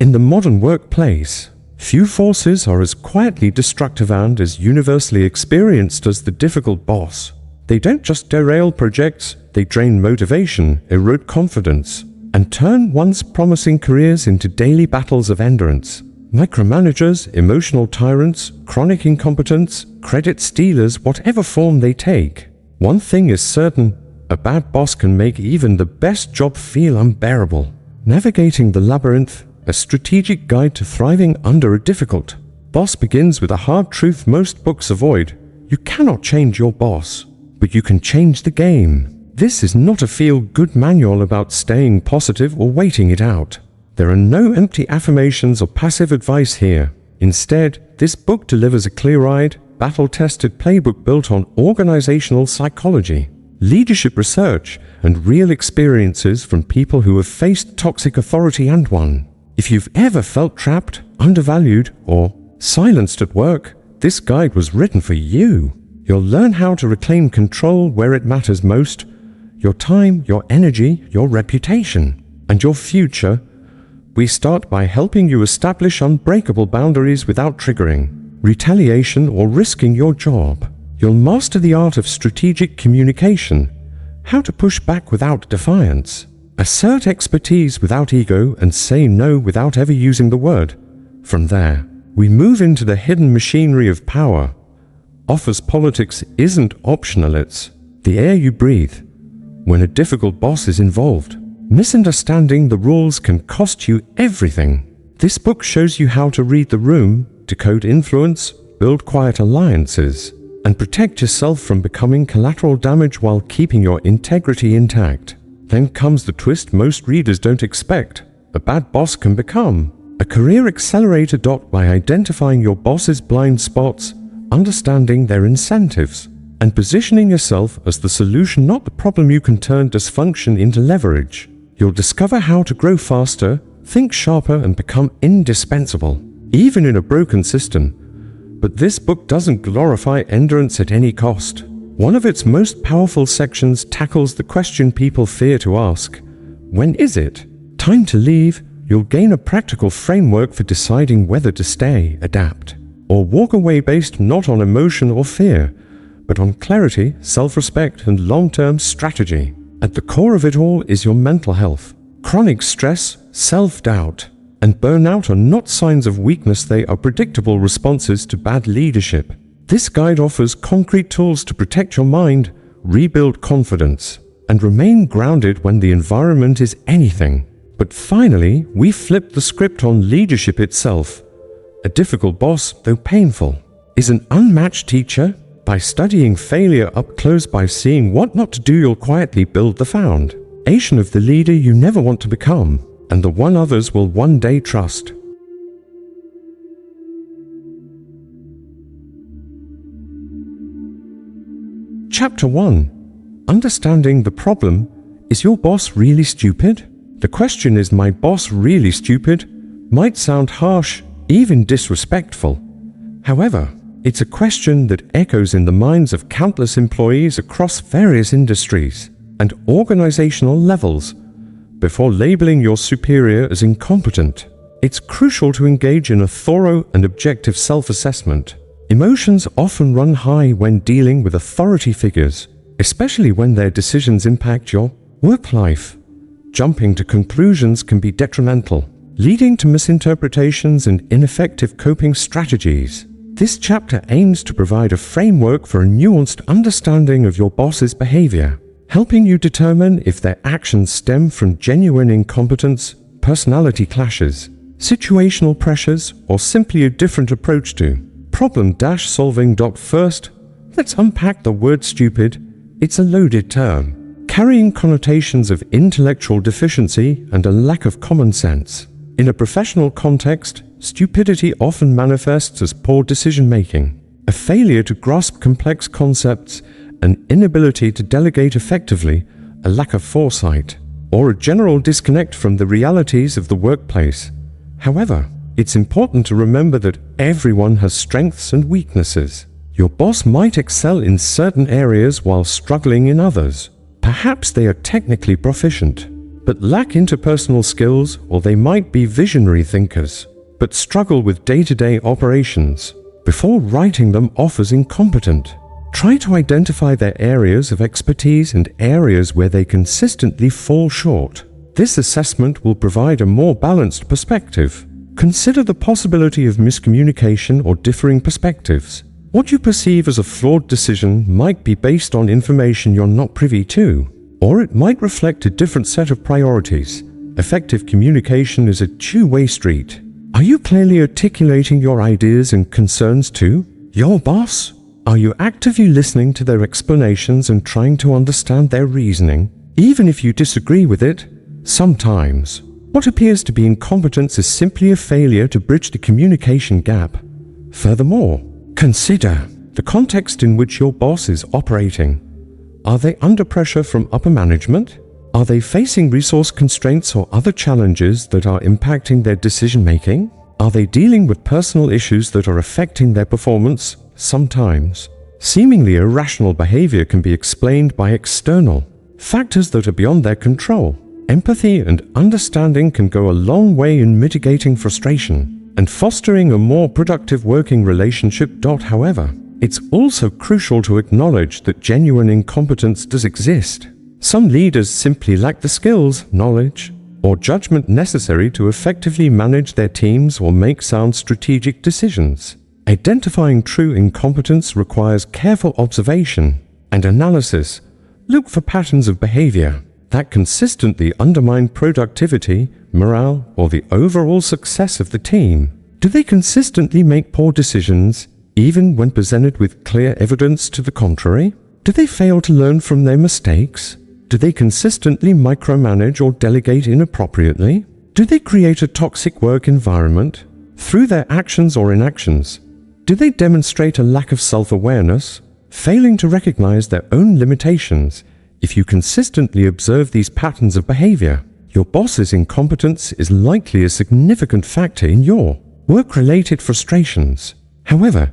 In the modern workplace, few forces are as quietly destructive and as universally experienced as the difficult boss. They don't just derail projects, they drain motivation, erode confidence, and turn once promising careers into daily battles of endurance. Micromanagers, emotional tyrants, chronic incompetents, credit stealers, whatever form they take. One thing is certain, a bad boss can make even the best job feel unbearable. Navigating the Labyrinth, a strategic guide to thriving under a difficult boss, begins with a hard truth most books avoid. You cannot change your boss, but you can change the game. This is not a feel-good manual about staying positive or waiting it out. There are no empty affirmations or passive advice here. Instead, this book delivers a clear-eyed, battle-tested playbook built on organizational psychology, leadership research, and real experiences from people who have faced toxic authority and won. If you've ever felt trapped, undervalued, or silenced at work, this guide was written for you. You'll learn how to reclaim control where it matters most: your time, your energy, your reputation, and your future. We start by helping you establish unbreakable boundaries without triggering retaliation or risking your job. You'll master the art of strategic communication, how to push back without defiance, assert expertise without ego, and say no without ever using the word. From there, we move into the hidden machinery of power. Office politics isn't optional, it's the air you breathe when a difficult boss is involved. Misunderstanding the rules can cost you everything. This book shows you how to read the room, decode influence, build quiet alliances, and protect yourself from becoming collateral damage while keeping your integrity intact. Then comes the twist most readers don't expect. A bad boss can become a career accelerator. By identifying your boss's blind spots, understanding their incentives, and positioning yourself as the solution, not the problem, you can turn dysfunction into leverage. You'll discover how to grow faster, think sharper, and become indispensable, even in a broken system. But this book doesn't glorify endurance at any cost. One of its most powerful sections tackles the question people fear to ask: when is it time to leave? You'll gain a practical framework for deciding whether to stay, adapt, or walk away based not on emotion or fear, but on clarity, self-respect, and long-term strategy. At the core of it all is your mental health. Chronic stress, self-doubt, and burnout are not signs of weakness, they are predictable responses to bad leadership. This guide offers concrete tools to protect your mind, rebuild confidence, and remain grounded when the environment is anything. But finally, we flip the script on leadership itself. A difficult boss, though painful, is an unmatched teacher. By studying failure up close, by seeing what not to do, you'll quietly build the foundation of the leader you never want to become, and the one others will one day trust. Chapter 1. Understanding the problem. Is your boss really stupid? The question, is my boss really stupid, might sound harsh, even disrespectful. However, it's a question that echoes in the minds of countless employees across various industries and organizational levels. Before labeling your superior as incompetent, it's crucial to engage in a thorough and objective self-assessment. Emotions often run high when dealing with authority figures, especially when their decisions impact your work life. Jumping to conclusions can be detrimental, leading to misinterpretations and ineffective coping strategies. This chapter aims to provide a framework for a nuanced understanding of your boss's behavior, helping you determine if their actions stem from genuine incompetence, personality clashes, situational pressures, or simply a different approach to problem-solving. First, let's unpack the word stupid. It's a loaded term, carrying connotations of intellectual deficiency and a lack of common sense. In a professional context, stupidity often manifests as poor decision-making, a failure to grasp complex concepts, an inability to delegate effectively, a lack of foresight, or a general disconnect from the realities of the workplace. However, it's important to remember that everyone has strengths and weaknesses. Your boss might excel in certain areas while struggling in others. Perhaps they are technically proficient, but lack interpersonal skills, or they might be visionary thinkers, but struggle with day-to-day operations. Before writing them off as incompetent, try to identify their areas of expertise and areas where they consistently fall short. This assessment will provide a more balanced perspective. Consider the possibility of miscommunication or differing perspectives. What you perceive as a flawed decision might be based on information you're not privy to, or it might reflect a different set of priorities. Effective communication is a two-way street. Are you clearly articulating your ideas and concerns to your boss? Are you actively listening to their explanations and trying to understand their reasoning, even if you disagree with it? Sometimes, what appears to be incompetence is simply a failure to bridge the communication gap. Furthermore, consider the context in which your boss is operating. Are they under pressure from upper management? Are they facing resource constraints or other challenges that are impacting their decision-making? Are they dealing with personal issues that are affecting their performance? Sometimes, seemingly irrational behavior can be explained by external factors that are beyond their control. Empathy and understanding can go a long way in mitigating frustration and fostering a more productive working relationship. However, it's also crucial to acknowledge that genuine incompetence does exist. Some leaders simply lack the skills, knowledge, or judgment necessary to effectively manage their teams or make sound strategic decisions. Identifying true incompetence requires careful observation and analysis. Look for patterns of behavior that consistently undermine productivity, morale, or the overall success of the team. Do they consistently make poor decisions, even when presented with clear evidence to the contrary? Do they fail to learn from their mistakes? Do they consistently micromanage or delegate inappropriately? Do they create a toxic work environment through their actions or inactions? Do they demonstrate a lack of self-awareness, failing to recognize their own limitations? If you consistently observe these patterns of behavior, your boss's incompetence is likely a significant factor in your work-related frustrations. However,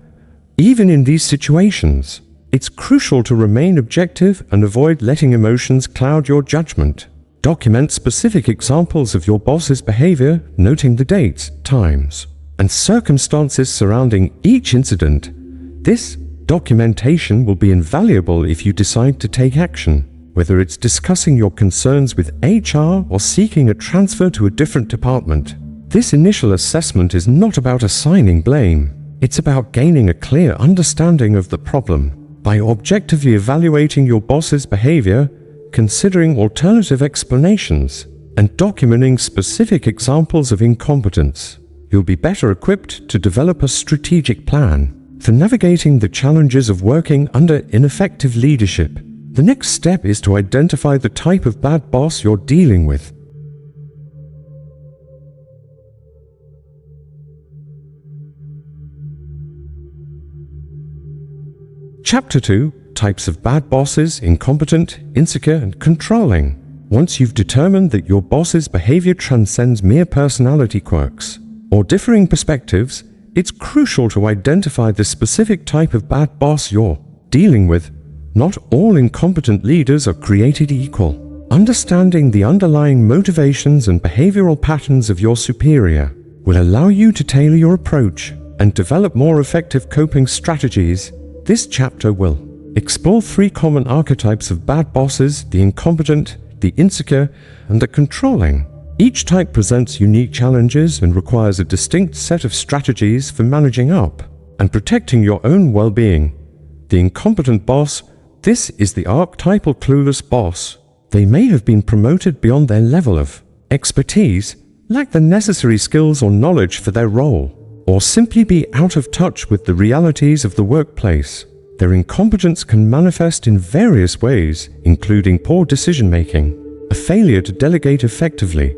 even in these situations, it's crucial to remain objective and avoid letting emotions cloud your judgment. Document specific examples of your boss's behavior, noting the dates, times, and circumstances surrounding each incident. This documentation will be invaluable if you decide to take action, whether it's discussing your concerns with HR or seeking a transfer to a different department. This initial assessment is not about assigning blame. It's about gaining a clear understanding of the problem. By objectively evaluating your boss's behavior, considering alternative explanations, and documenting specific examples of incompetence, you'll be better equipped to develop a strategic plan for navigating the challenges of working under ineffective leadership. The next step is to identify the type of bad boss you're dealing with. Chapter 2: Types of Bad Bosses: Incompetent, Insecure, and Controlling. Once you've determined that your boss's behavior transcends mere personality quirks or differing perspectives, it's crucial to identify the specific type of bad boss you're dealing with. Not all incompetent leaders are created equal. Understanding the underlying motivations and behavioral patterns of your superior will allow you to tailor your approach and develop more effective coping strategies. This chapter will explore 3 common archetypes of bad bosses: the incompetent, the insecure, and the controlling. Each type presents unique challenges and requires a distinct set of strategies for managing up and protecting your own well-being. The incompetent boss: this is the archetypal clueless boss. They may have been promoted beyond their level of expertise, lack the necessary skills or knowledge for their role, or simply be out of touch with the realities of the workplace. Their incompetence can manifest in various ways, including poor decision-making, a failure to delegate effectively,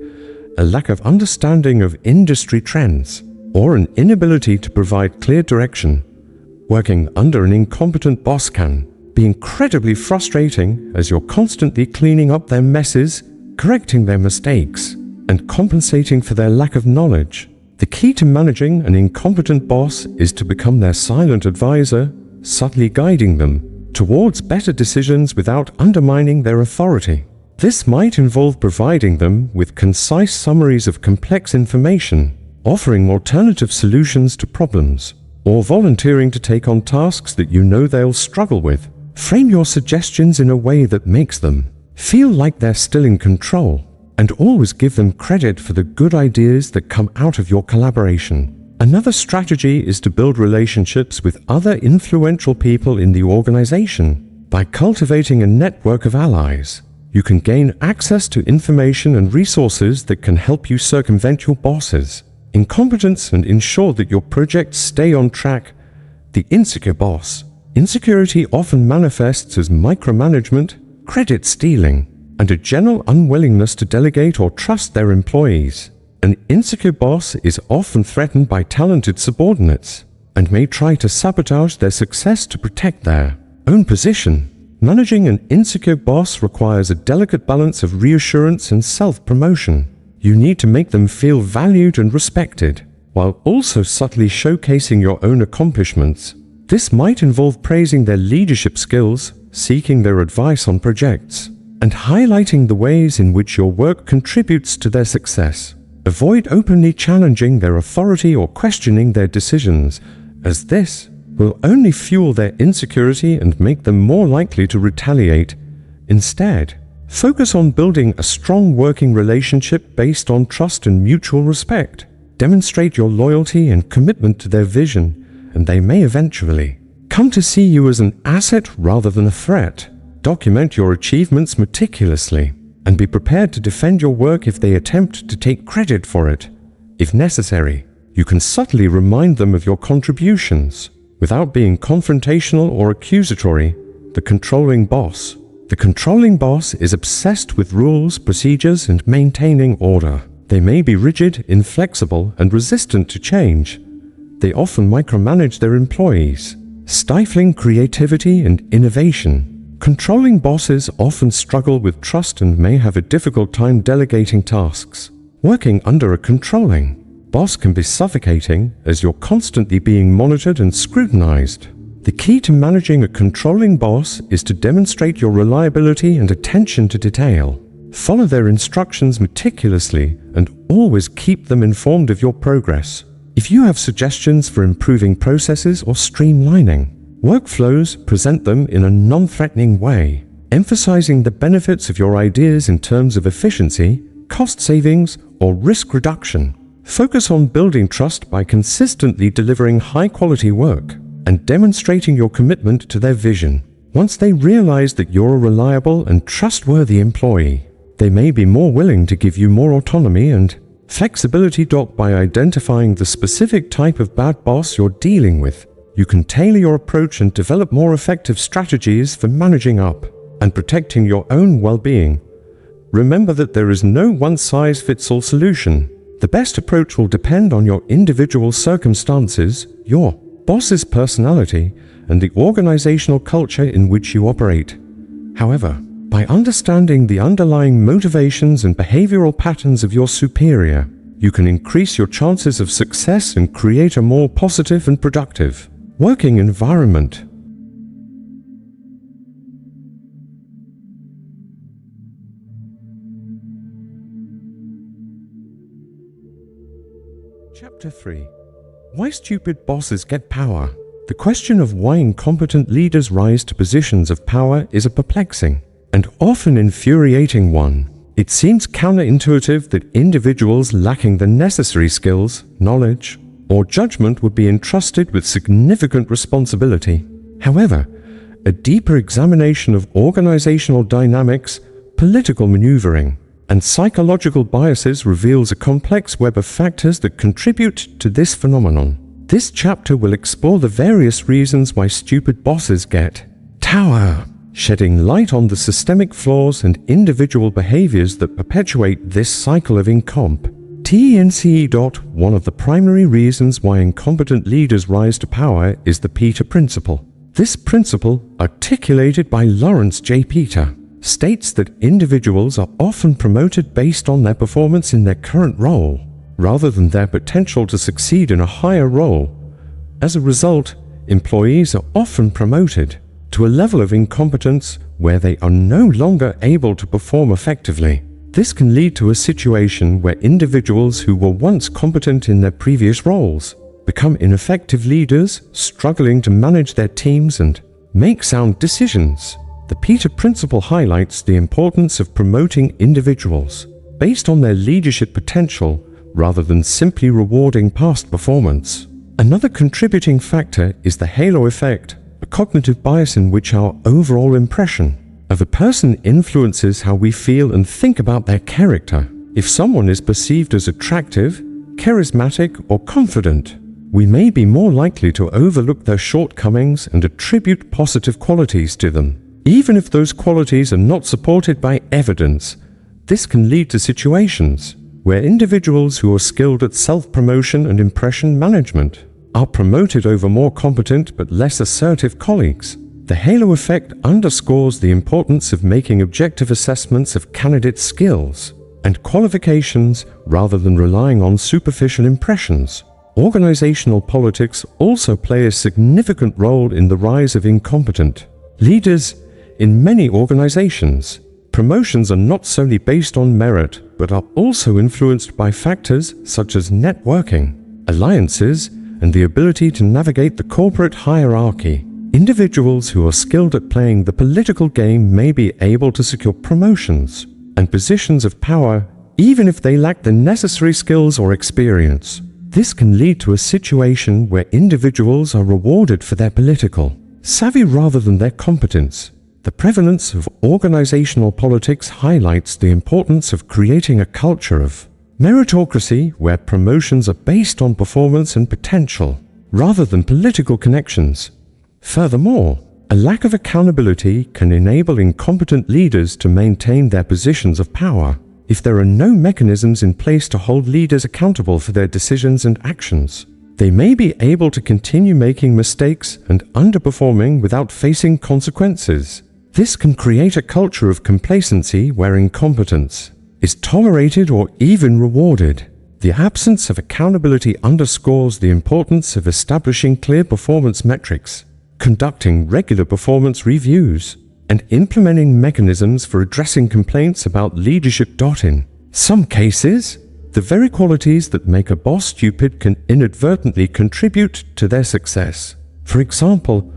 a lack of understanding of industry trends, or an inability to provide clear direction. Working under an incompetent boss can be incredibly frustrating, as you're constantly cleaning up their messes, correcting their mistakes, and compensating for their lack of knowledge. The key to managing an incompetent boss is to become their silent advisor, subtly guiding them towards better decisions without undermining their authority. This might involve providing them with concise summaries of complex information, offering alternative solutions to problems, or volunteering to take on tasks that you know they'll struggle with. Frame your suggestions in a way that makes them feel like they're still in control, and always give them credit for the good ideas that come out of your collaboration. Another strategy is to build relationships with other influential people in the organization. By cultivating a network of allies, you can gain access to information and resources that can help you circumvent your bosses' incompetence and ensure that your projects stay on track. The insecure boss. Insecurity often manifests as micromanagement, credit stealing, and a general unwillingness to delegate or trust their employees. An insecure boss is often threatened by talented subordinates and may try to sabotage their success to protect their own position. Managing an insecure boss requires a delicate balance of reassurance and self-promotion. You need to make them feel valued and respected, while also subtly showcasing your own accomplishments. This might involve praising their leadership skills, seeking their advice on projects, and highlighting the ways in which your work contributes to their success. Avoid openly challenging their authority or questioning their decisions, as this will only fuel their insecurity and make them more likely to retaliate. Instead, focus on building a strong working relationship based on trust and mutual respect. Demonstrate your loyalty and commitment to their vision, and they may eventually come to see you as an asset rather than a threat. Document your achievements meticulously, and be prepared to defend your work if they attempt to take credit for it. If necessary, you can subtly remind them of your contributions, without being confrontational or accusatory. The controlling boss. The controlling boss is obsessed with rules, procedures, and maintaining order. They may be rigid, inflexible, and resistant to change. They often micromanage their employees, stifling creativity and innovation. Controlling bosses often struggle with trust and may have a difficult time delegating tasks. Working under a controlling boss can be suffocating, as you're constantly being monitored and scrutinized. The key to managing a controlling boss is to demonstrate your reliability and attention to detail. Follow their instructions meticulously and always keep them informed of your progress. If you have suggestions for improving processes or streamlining workflows, present them in a non-threatening way, emphasizing the benefits of your ideas in terms of efficiency, cost savings, or risk reduction. Focus on building trust by consistently delivering high-quality work and demonstrating your commitment to their vision. Once they realize that you're a reliable and trustworthy employee, they may be more willing to give you more autonomy and flexibility. By identifying the specific type of bad boss you're dealing with, you can tailor your approach and develop more effective strategies for managing up and protecting your own well-being. Remember that there is no one-size-fits-all solution. The best approach will depend on your individual circumstances, your boss's personality, and the organizational culture in which you operate. However, by understanding the underlying motivations and behavioral patterns of your superior, you can increase your chances of success and create a more positive and productive working environment. Chapter 3. Why stupid bosses get power. The question of why incompetent leaders rise to positions of power is a perplexing and often infuriating one. It seems counterintuitive that individuals lacking the necessary skills, knowledge, or judgment would be entrusted with significant responsibility. However, a deeper examination of organizational dynamics, political maneuvering, and psychological biases reveals a complex web of factors that contribute to this phenomenon. This chapter will explore the various reasons why stupid bosses get power, shedding light on the systemic flaws and individual behaviors that perpetuate this cycle of incompetency. One of the primary reasons why incompetent leaders rise to power is the Peter Principle. This principle, articulated by Lawrence J. Peter, states that individuals are often promoted based on their performance in their current role, rather than their potential to succeed in a higher role. As a result, employees are often promoted to a level of incompetence where they are no longer able to perform effectively. This can lead to a situation where individuals who were once competent in their previous roles become ineffective leaders, struggling to manage their teams and make sound decisions. The Peter Principle highlights the importance of promoting individuals based on their leadership potential rather than simply rewarding past performance. Another contributing factor is the halo effect, a cognitive bias in which our overall impression of a person influences how we feel and think about their character. If someone is perceived as attractive, charismatic, or confident, we may be more likely to overlook their shortcomings and attribute positive qualities to them. Even if those qualities are not supported by evidence, this can lead to situations where individuals who are skilled at self-promotion and impression management are promoted over more competent but less assertive colleagues. The halo effect underscores the importance of making objective assessments of candidates' skills and qualifications rather than relying on superficial impressions. Organizational politics also play a significant role in the rise of incompetent leaders. In many organizations, promotions are not solely based on merit, but are also influenced by factors such as networking, alliances, and the ability to navigate the corporate hierarchy. Individuals who are skilled at playing the political game may be able to secure promotions and positions of power, even if they lack the necessary skills or experience. This can lead to a situation where individuals are rewarded for their political savvy rather than their competence. The prevalence of organizational politics highlights the importance of creating a culture of meritocracy where promotions are based on performance and potential, rather than political connections. Furthermore, a lack of accountability can enable incompetent leaders to maintain their positions of power. If there are no mechanisms in place to hold leaders accountable for their decisions and actions, they may be able to continue making mistakes and underperforming without facing consequences. This can create a culture of complacency where incompetence is tolerated or even rewarded. The absence of accountability underscores the importance of establishing clear performance metrics, conducting regular performance reviews, and implementing mechanisms for addressing complaints about leadership. In some cases, the very qualities that make a boss stupid can inadvertently contribute to their success. For example,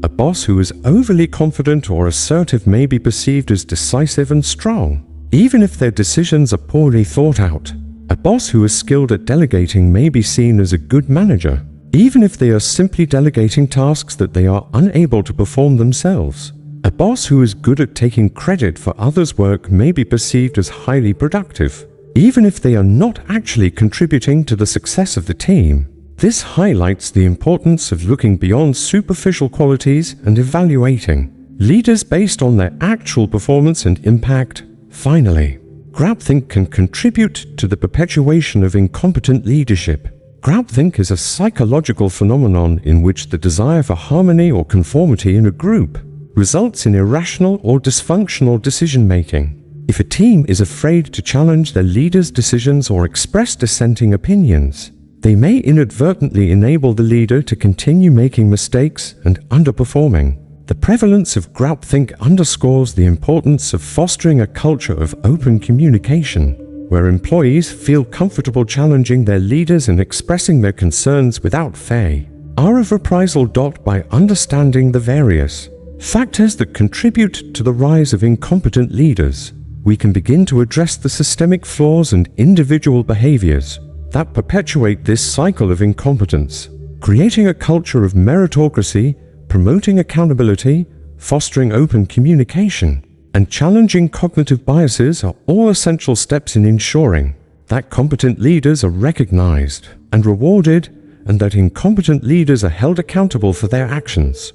a boss who is overly confident or assertive may be perceived as decisive and strong, even if their decisions are poorly thought out. A boss who is skilled at delegating may be seen as a good manager, even if they are simply delegating tasks that they are unable to perform themselves. A boss who is good at taking credit for others' work may be perceived as highly productive, even if they are not actually contributing to the success of the team. This highlights the importance of looking beyond superficial qualities and evaluating leaders based on their actual performance and impact. Finally, groupthink can contribute to the perpetuation of incompetent leadership. Groupthink is a psychological phenomenon in which the desire for harmony or conformity in a group results in irrational or dysfunctional decision-making. If a team is afraid to challenge their leader's decisions or express dissenting opinions, they may inadvertently enable the leader to continue making mistakes and underperforming. The prevalence of groupthink underscores the importance of fostering a culture of open communication, where employees feel comfortable challenging their leaders and expressing their concerns without fear of reprisal. By understanding the various factors that contribute to the rise of incompetent leaders, we can begin to address the systemic flaws and individual behaviors that perpetuate this cycle of incompetence. Creating a culture of meritocracy, promoting accountability, fostering open communication, and challenging cognitive biases are all essential steps in ensuring that competent leaders are recognized and rewarded, and that incompetent leaders are held accountable for their actions.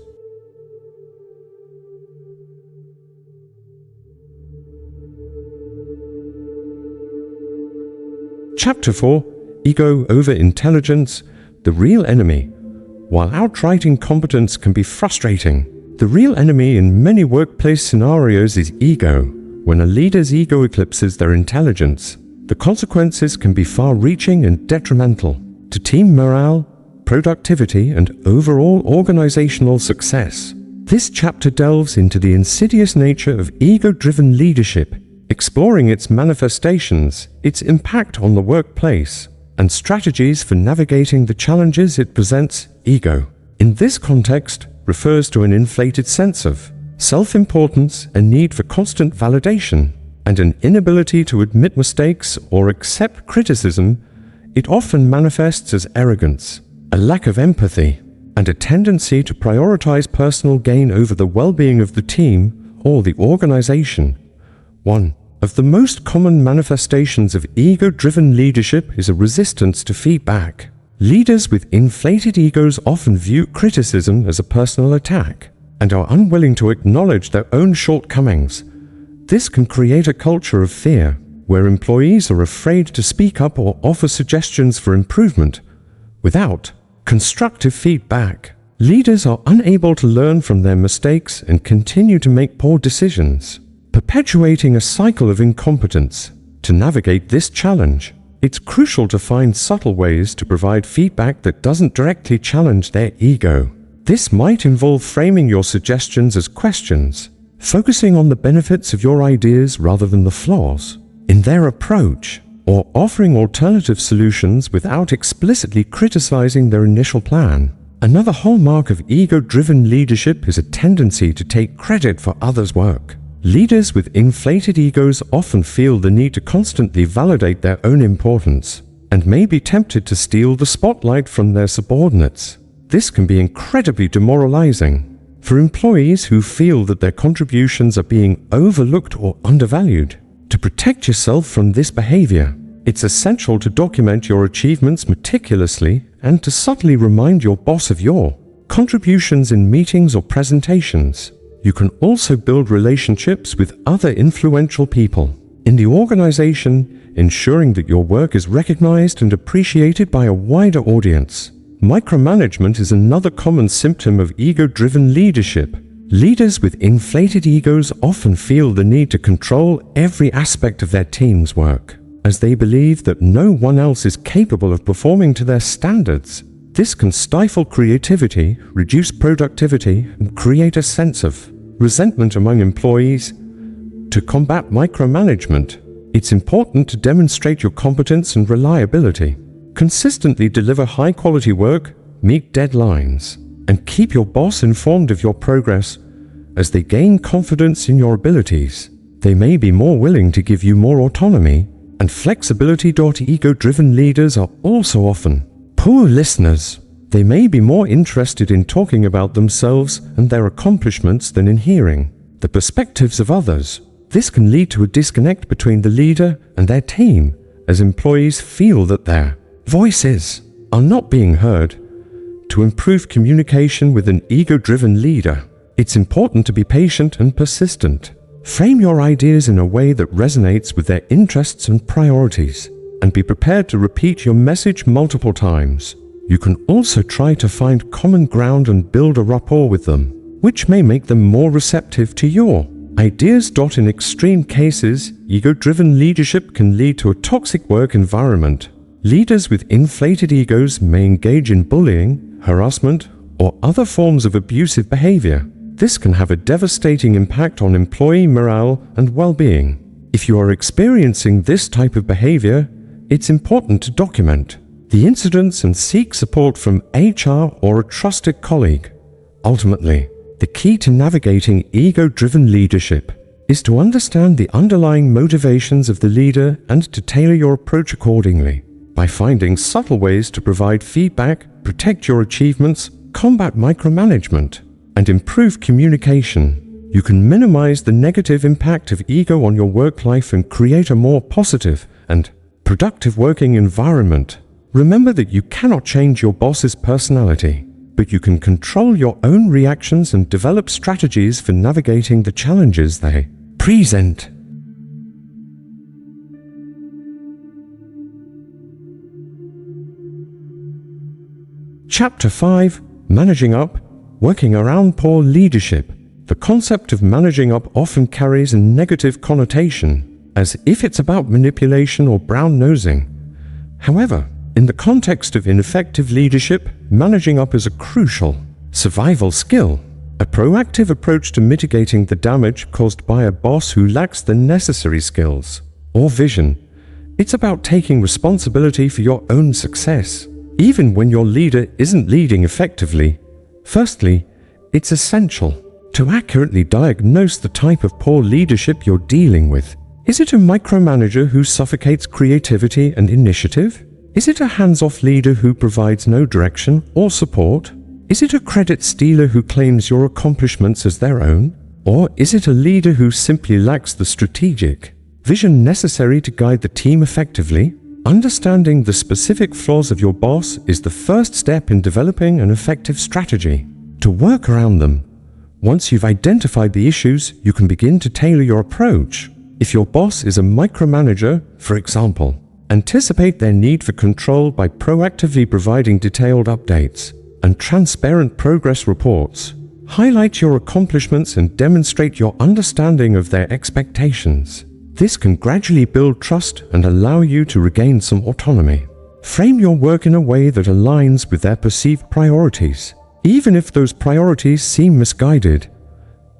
Chapter 4: Ego over Intelligence, the Real Enemy. While outright incompetence can be frustrating, the real enemy in many workplace scenarios is ego. When a leader's ego eclipses their intelligence, the consequences can be far-reaching and detrimental to team morale, productivity, and overall organizational success. This chapter delves into the insidious nature of ego-driven leadership, exploring its manifestations, its impact on the workplace, and strategies for navigating the challenges it presents. Ego, in this context, refers to an inflated sense of self-importance, a need for constant validation, and an inability to admit mistakes or accept criticism. It often manifests as arrogance, a lack of empathy, and a tendency to prioritize personal gain over the well-being of the team or the organization. One of the most common manifestations of ego-driven leadership is a resistance to feedback. Leaders with inflated egos often view criticism as a personal attack and are unwilling to acknowledge their own shortcomings. This can create a culture of fear, where employees are afraid to speak up or offer suggestions for improvement. Without constructive feedback, leaders are unable to learn from their mistakes and continue to make poor decisions, perpetuating a cycle of incompetence. To navigate this challenge, it's crucial to find subtle ways to provide feedback that doesn't directly challenge their ego. This might involve framing your suggestions as questions, focusing on the benefits of your ideas rather than the flaws in their approach, or offering alternative solutions without explicitly criticizing their initial plan. Another hallmark of ego-driven leadership is a tendency to take credit for others' work. Leaders with inflated egos often feel the need to constantly validate their own importance, and may be tempted to steal the spotlight from their subordinates. This can be incredibly demoralizing for employees who feel that their contributions are being overlooked or undervalued. To protect yourself from this behavior, it's essential to document your achievements meticulously and to subtly remind your boss of your contributions in meetings or presentations. You can also build relationships with other influential people in the organization, ensuring that your work is recognized and appreciated by a wider audience. Micromanagement is another common symptom of ego-driven leadership. Leaders with inflated egos often feel the need to control every aspect of their team's work, as they believe that no one else is capable of performing to their standards. This can stifle creativity, reduce productivity, and create a sense of resentment among employees. To combat micromanagement, it's important to demonstrate your competence and reliability. Consistently deliver high-quality work, meet deadlines, and keep your boss informed of your progress. As they gain confidence in your abilities, they may be more willing to give you more autonomy and flexibility. Ego-driven leaders are also often poor listeners. They may be more interested in talking about themselves and their accomplishments than in hearing the perspectives of others. This can lead to a disconnect between the leader and their team, as employees feel that their voices are not being heard. To improve communication with an ego-driven leader, it's important to be patient and persistent. Frame your ideas in a way that resonates with their interests and priorities, and be prepared to repeat your message multiple times. You can also try to find common ground and build a rapport with them, which may make them more receptive to your ideas. In extreme cases, ego-driven leadership can lead to a toxic work environment. Leaders with inflated egos may engage in bullying, harassment, or other forms of abusive behavior. This can have a devastating impact on employee morale and well-being. If you are experiencing this type of behavior, it's important to document the incidents and seek support from HR or a trusted colleague. Ultimately, the key to navigating ego-driven leadership is to understand the underlying motivations of the leader and to tailor your approach accordingly. By finding subtle ways to provide feedback, protect your achievements, combat micromanagement, and improve communication, you can minimize the negative impact of ego on your work life and create a more positive and productive working environment. Remember that you cannot change your boss's personality, but you can control your own reactions and develop strategies for navigating the challenges they present. Chapter 5: Managing Up, Working Around Poor Leadership. The concept of managing up often carries a negative connotation, as if it's about manipulation or brown-nosing. However, in the context of ineffective leadership, managing up is a crucial survival skill. a proactive approach to mitigating the damage caused by a boss who lacks the necessary skills or vision. It's about taking responsibility for your own success, even when your leader isn't leading effectively. Firstly, it's essential to accurately diagnose the type of poor leadership you're dealing with. Is it a micromanager who suffocates creativity and initiative? Is it a hands-off leader who provides no direction or support? Is it a credit stealer who claims your accomplishments as their own? Or is it a leader who simply lacks the strategic vision necessary to guide the team effectively? Understanding the specific flaws of your boss is the first step in developing an effective strategy to work around them. Once you've identified the issues, you can begin to tailor your approach. If your boss is a micromanager, for example, anticipate their need for control by proactively providing detailed updates and transparent progress reports. Highlight your accomplishments and demonstrate your understanding of their expectations. This can gradually build trust and allow you to regain some autonomy. Frame your work in a way that aligns with their perceived priorities, even if those priorities seem misguided.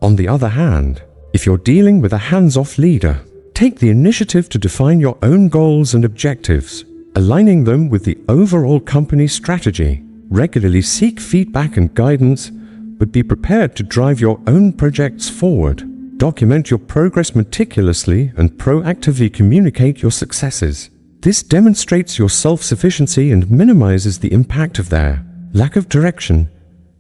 On the other hand, if you're dealing with a hands-off leader, take the initiative to define your own goals and objectives, aligning them with the overall company strategy. Regularly seek feedback and guidance, but be prepared to drive your own projects forward. Document your progress meticulously and proactively communicate your successes. This demonstrates your self-sufficiency and minimizes the impact of their lack of direction.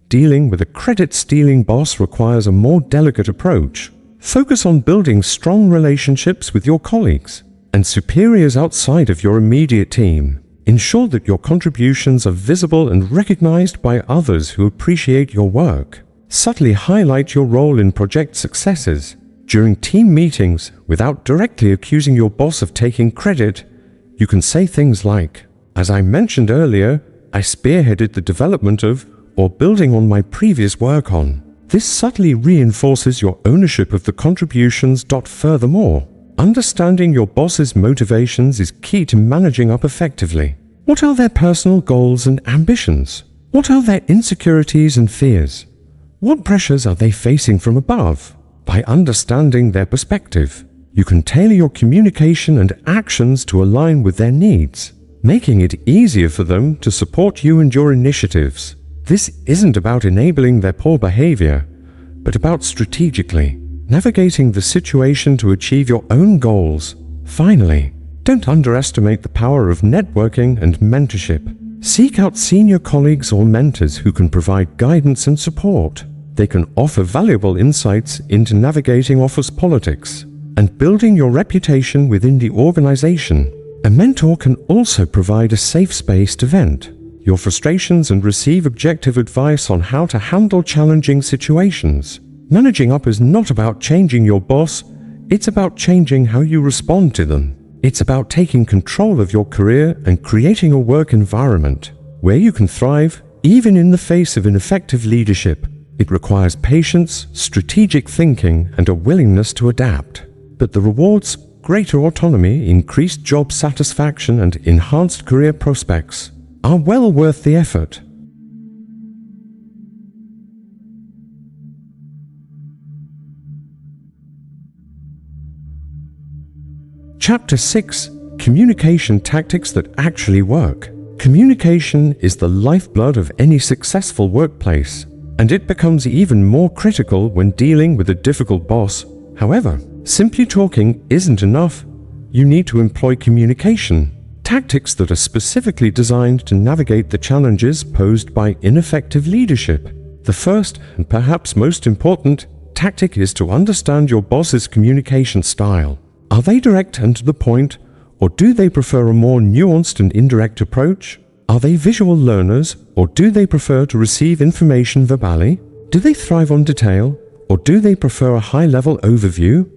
Dealing with a credit-stealing boss requires a more delicate approach. Focus on building strong relationships with your colleagues and superiors outside of your immediate team. Ensure that your contributions are visible and recognized by others who appreciate your work. Subtly highlight your role in project successes during team meetings without directly accusing your boss of taking credit. You can say things like, "As I mentioned earlier, I spearheaded the development of," or "building on my previous work on." This subtly reinforces your ownership of the contributions. Furthermore, understanding your boss's motivations is key to managing up effectively. What are their personal goals and ambitions? What are their insecurities and fears? What pressures are they facing from above? By understanding their perspective, you can tailor your communication and actions to align with their needs, making it easier for them to support you and your initiatives. This isn't about enabling their poor behavior, but about strategically navigating the situation to achieve your own goals. Finally, don't underestimate the power of networking and mentorship. Seek out senior colleagues or mentors who can provide guidance and support. They can offer valuable insights into navigating office politics and building your reputation within the organization. A mentor can also provide a safe space to vent your frustrations and receive objective advice on how to handle challenging situations. Managing up is not about changing your boss, it's about changing how you respond to them. It's about taking control of your career and creating a work environment where you can thrive, even in the face of ineffective leadership. It requires patience, strategic thinking, and a willingness to adapt. But the rewards, greater autonomy, increased job satisfaction, and enhanced career prospects, are well worth the effort. Chapter 6: Communication Tactics That Actually Work. Communication is the lifeblood of any successful workplace, and it becomes even more critical when dealing with a difficult boss. However, simply talking isn't enough. You need to employ communication tactics that are specifically designed to navigate the challenges posed by ineffective leadership. The first, and perhaps most important, tactic is to understand your boss's communication style. Are they direct and to the point, or do they prefer a more nuanced and indirect approach? Are they visual learners, or do they prefer to receive information verbally? Do they thrive on detail, or do they prefer a high-level overview?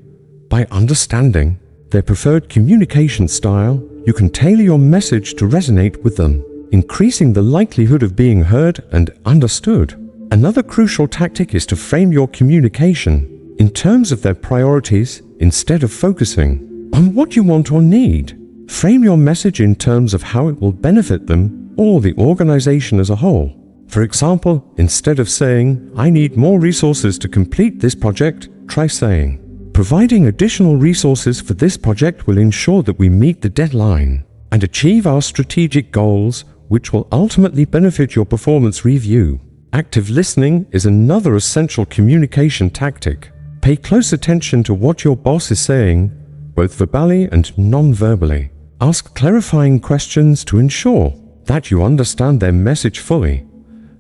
By understanding their preferred communication style, you can tailor your message to resonate with them, increasing the likelihood of being heard and understood. Another crucial tactic is to frame your communication in terms of their priorities instead of focusing on what you want or need. Frame your message in terms of how it will benefit them or the organization as a whole. For example, instead of saying, "I need more resources to complete this project," try saying, "Providing additional resources for this project will ensure that we meet the deadline and achieve our strategic goals, which will ultimately benefit your performance review." Active listening is another essential communication tactic. Pay close attention to what your boss is saying, both verbally and non-verbally. Ask clarifying questions to ensure that you understand their message fully.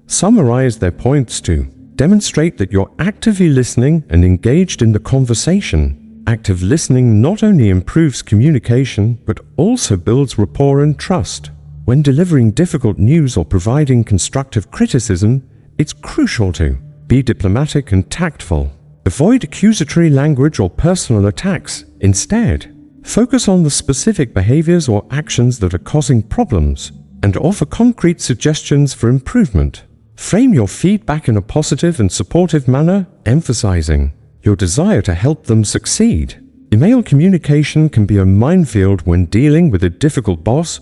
Summarize their points to demonstrate that you're actively listening and engaged in the conversation. Active listening not only improves communication, but also builds rapport and trust. When delivering difficult news or providing constructive criticism, it's crucial to be diplomatic and tactful. Avoid accusatory language or personal attacks. Instead, focus on the specific behaviors or actions that are causing problems and offer concrete suggestions for improvement. Frame your feedback in a positive and supportive manner, emphasizing your desire to help them succeed. Email communication can be a minefield when dealing with a difficult boss.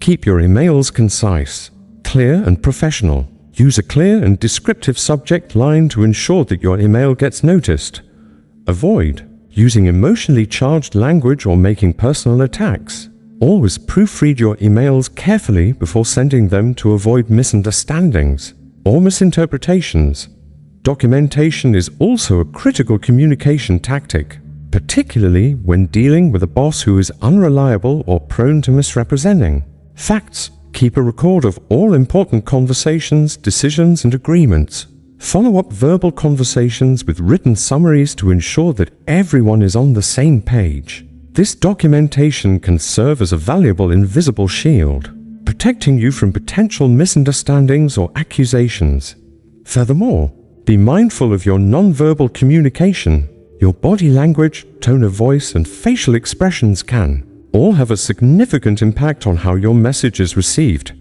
Keep your emails concise, clear, and professional. Use a clear and descriptive subject line to ensure that your email gets noticed. Avoid using emotionally charged language or making personal attacks. Always proofread your emails carefully before sending them to avoid misunderstandings or misinterpretations. Documentation is also a critical communication tactic, particularly when dealing with a boss who is unreliable or prone to misrepresenting facts. Keep a record of all important conversations, decisions, and agreements. Follow up verbal conversations with written summaries to ensure that everyone is on the same page. This documentation can serve as a valuable invisible shield, protecting you from potential misunderstandings or accusations. Furthermore, be mindful of your nonverbal communication. Your body language, tone of voice, and facial expressions can all have a significant impact on how your message is received.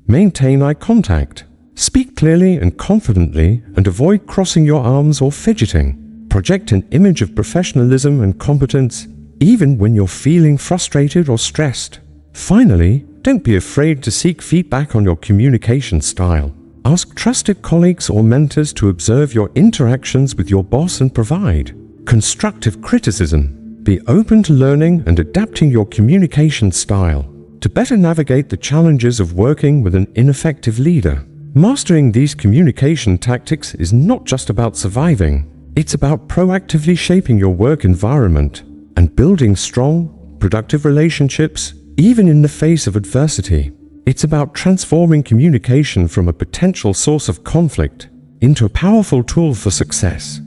Maintain eye contact. Speak clearly and confidently, and avoid crossing your arms or fidgeting. Project an image of professionalism and competence, even when you're feeling frustrated or stressed. Finally, don't be afraid to seek feedback on your communication style. Ask trusted colleagues or mentors to observe your interactions with your boss and provide constructive criticism. Be open to learning and adapting your communication style to better navigate the challenges of working with an ineffective leader. Mastering these communication tactics is not just about surviving. It's about proactively shaping your work environment and building strong, productive relationships, even in the face of adversity. It's about transforming communication from a potential source of conflict into a powerful tool for success.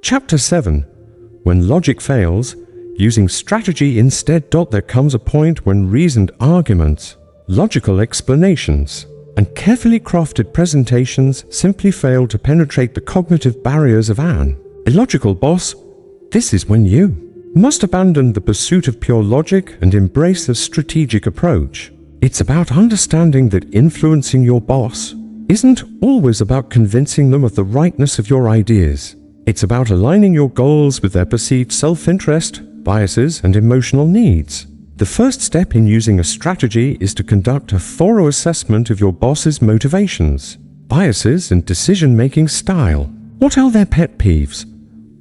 Chapter 7. When logic fails, using strategy instead. There comes a point when reasoned arguments, logical explanations, and carefully crafted presentations simply fail to penetrate the cognitive barriers of an illogical boss. This is when you must abandon the pursuit of pure logic and embrace a strategic approach. It's about understanding that influencing your boss isn't always about convincing them of the rightness of your ideas. It's about aligning your goals with their perceived self-interest, biases, and emotional needs. The first step in using a strategy is to conduct a thorough assessment of your boss's motivations, biases, and decision-making style. What are their pet peeves?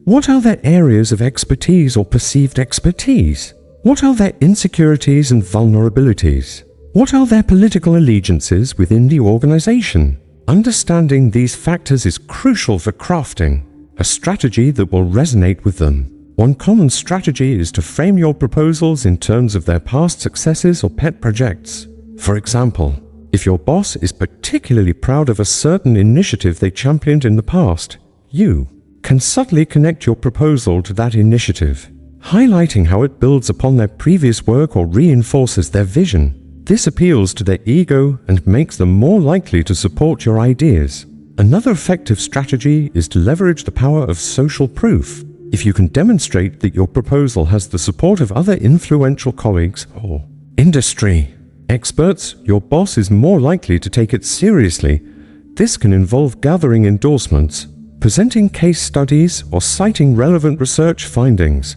What are their areas of expertise or perceived expertise? What are their insecurities and vulnerabilities? What are their political allegiances within the organization? Understanding these factors is crucial for crafting a strategy that will resonate with them. One common strategy is to frame your proposals in terms of their past successes or pet projects. For example, if your boss is particularly proud of a certain initiative they championed in the past, you can subtly connect your proposal to that initiative, highlighting how it builds upon their previous work or reinforces their vision. This appeals to their ego and makes them more likely to support your ideas. Another effective strategy is to leverage the power of social proof. If you can demonstrate that your proposal has the support of other influential colleagues or industry experts, your boss is more likely to take it seriously. This can involve gathering endorsements, presenting case studies, or citing relevant research findings.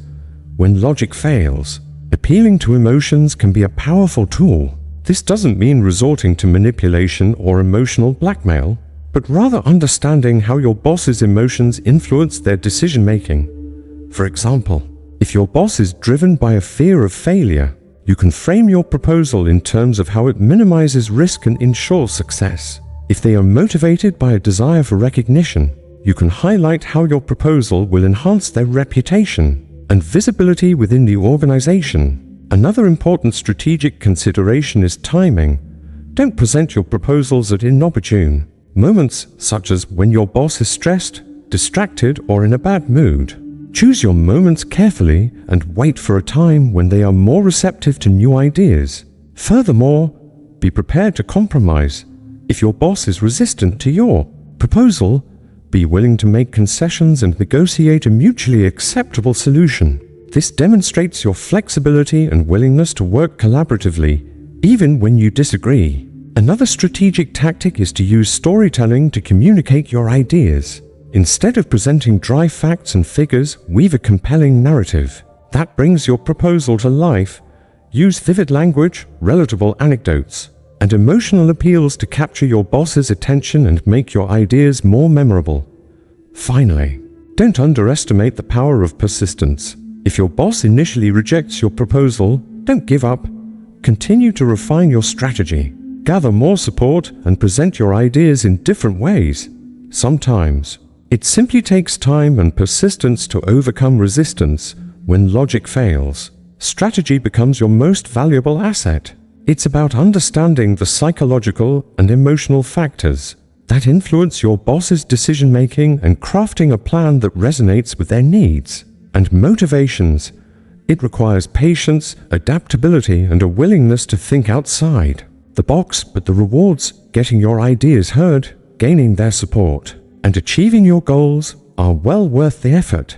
When logic fails, appealing to emotions can be a powerful tool. This doesn't mean resorting to manipulation or emotional blackmail, but rather understanding how your boss's emotions influence their decision-making. For example, if your boss is driven by a fear of failure, you can frame your proposal in terms of how it minimizes risk and ensures success. If they are motivated by a desire for recognition, you can highlight how your proposal will enhance their reputation and visibility within the organization. Another important strategic consideration is timing. Don't present your proposals at inopportune moments, such as when your boss is stressed, distracted, or in a bad mood. Choose your moments carefully and wait for a time when they are more receptive to new ideas. Furthermore, be prepared to compromise. If your boss is resistant to your proposal, be willing to make concessions and negotiate a mutually acceptable solution. This demonstrates your flexibility and willingness to work collaboratively, even when you disagree. Another strategic tactic is to use storytelling to communicate your ideas. Instead of presenting dry facts and figures, weave a compelling narrative that brings your proposal to life. Use vivid language, relatable anecdotes, and emotional appeals to capture your boss's attention and make your ideas more memorable. Finally, don't underestimate the power of persistence. If your boss initially rejects your proposal, don't give up. Continue to refine your strategy. Gather more support and present your ideas in different ways. Sometimes, it simply takes time and persistence to overcome resistance. When logic fails, strategy becomes your most valuable asset. It's about understanding the psychological and emotional factors that influence your boss's decision-making and crafting a plan that resonates with their needs and motivations. It requires patience, adaptability, and a willingness to think outside the box, but the rewards, getting your ideas heard, gaining their support, and achieving your goals are well worth the effort.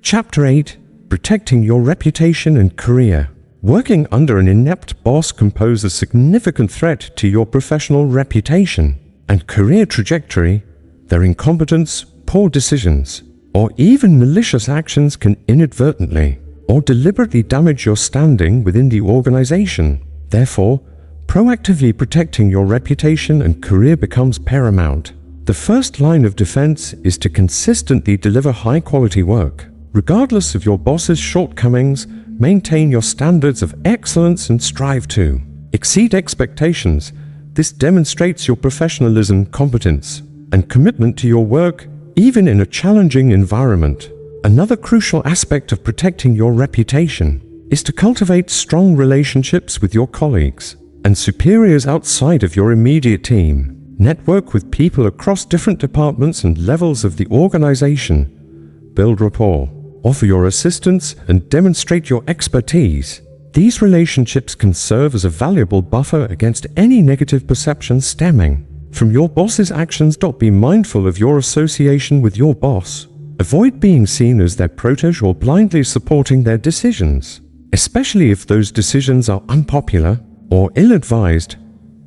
Chapter 8: Protecting Your Reputation and Career. Working under an inept boss can pose a significant threat to your professional reputation and career trajectory. Their incompetence, poor decisions, or even malicious actions can inadvertently or deliberately damage your standing within the organization. Therefore, proactively protecting your reputation and career becomes paramount. The first line of defense is to consistently deliver high-quality work. Regardless of your boss's shortcomings, maintain your standards of excellence and strive to exceed expectations. This demonstrates your professionalism, competence, and commitment to your work, even in a challenging environment. Another crucial aspect of protecting your reputation is to cultivate strong relationships with your colleagues and superiors outside of your immediate team. Network with people across different departments and levels of the organization. Build rapport. Offer your assistance and demonstrate your expertise. These relationships can serve as a valuable buffer against any negative perceptions stemming from your boss's actions. Be mindful of your association with your boss. Avoid being seen as their protege or blindly supporting their decisions, especially if those decisions are unpopular or ill-advised.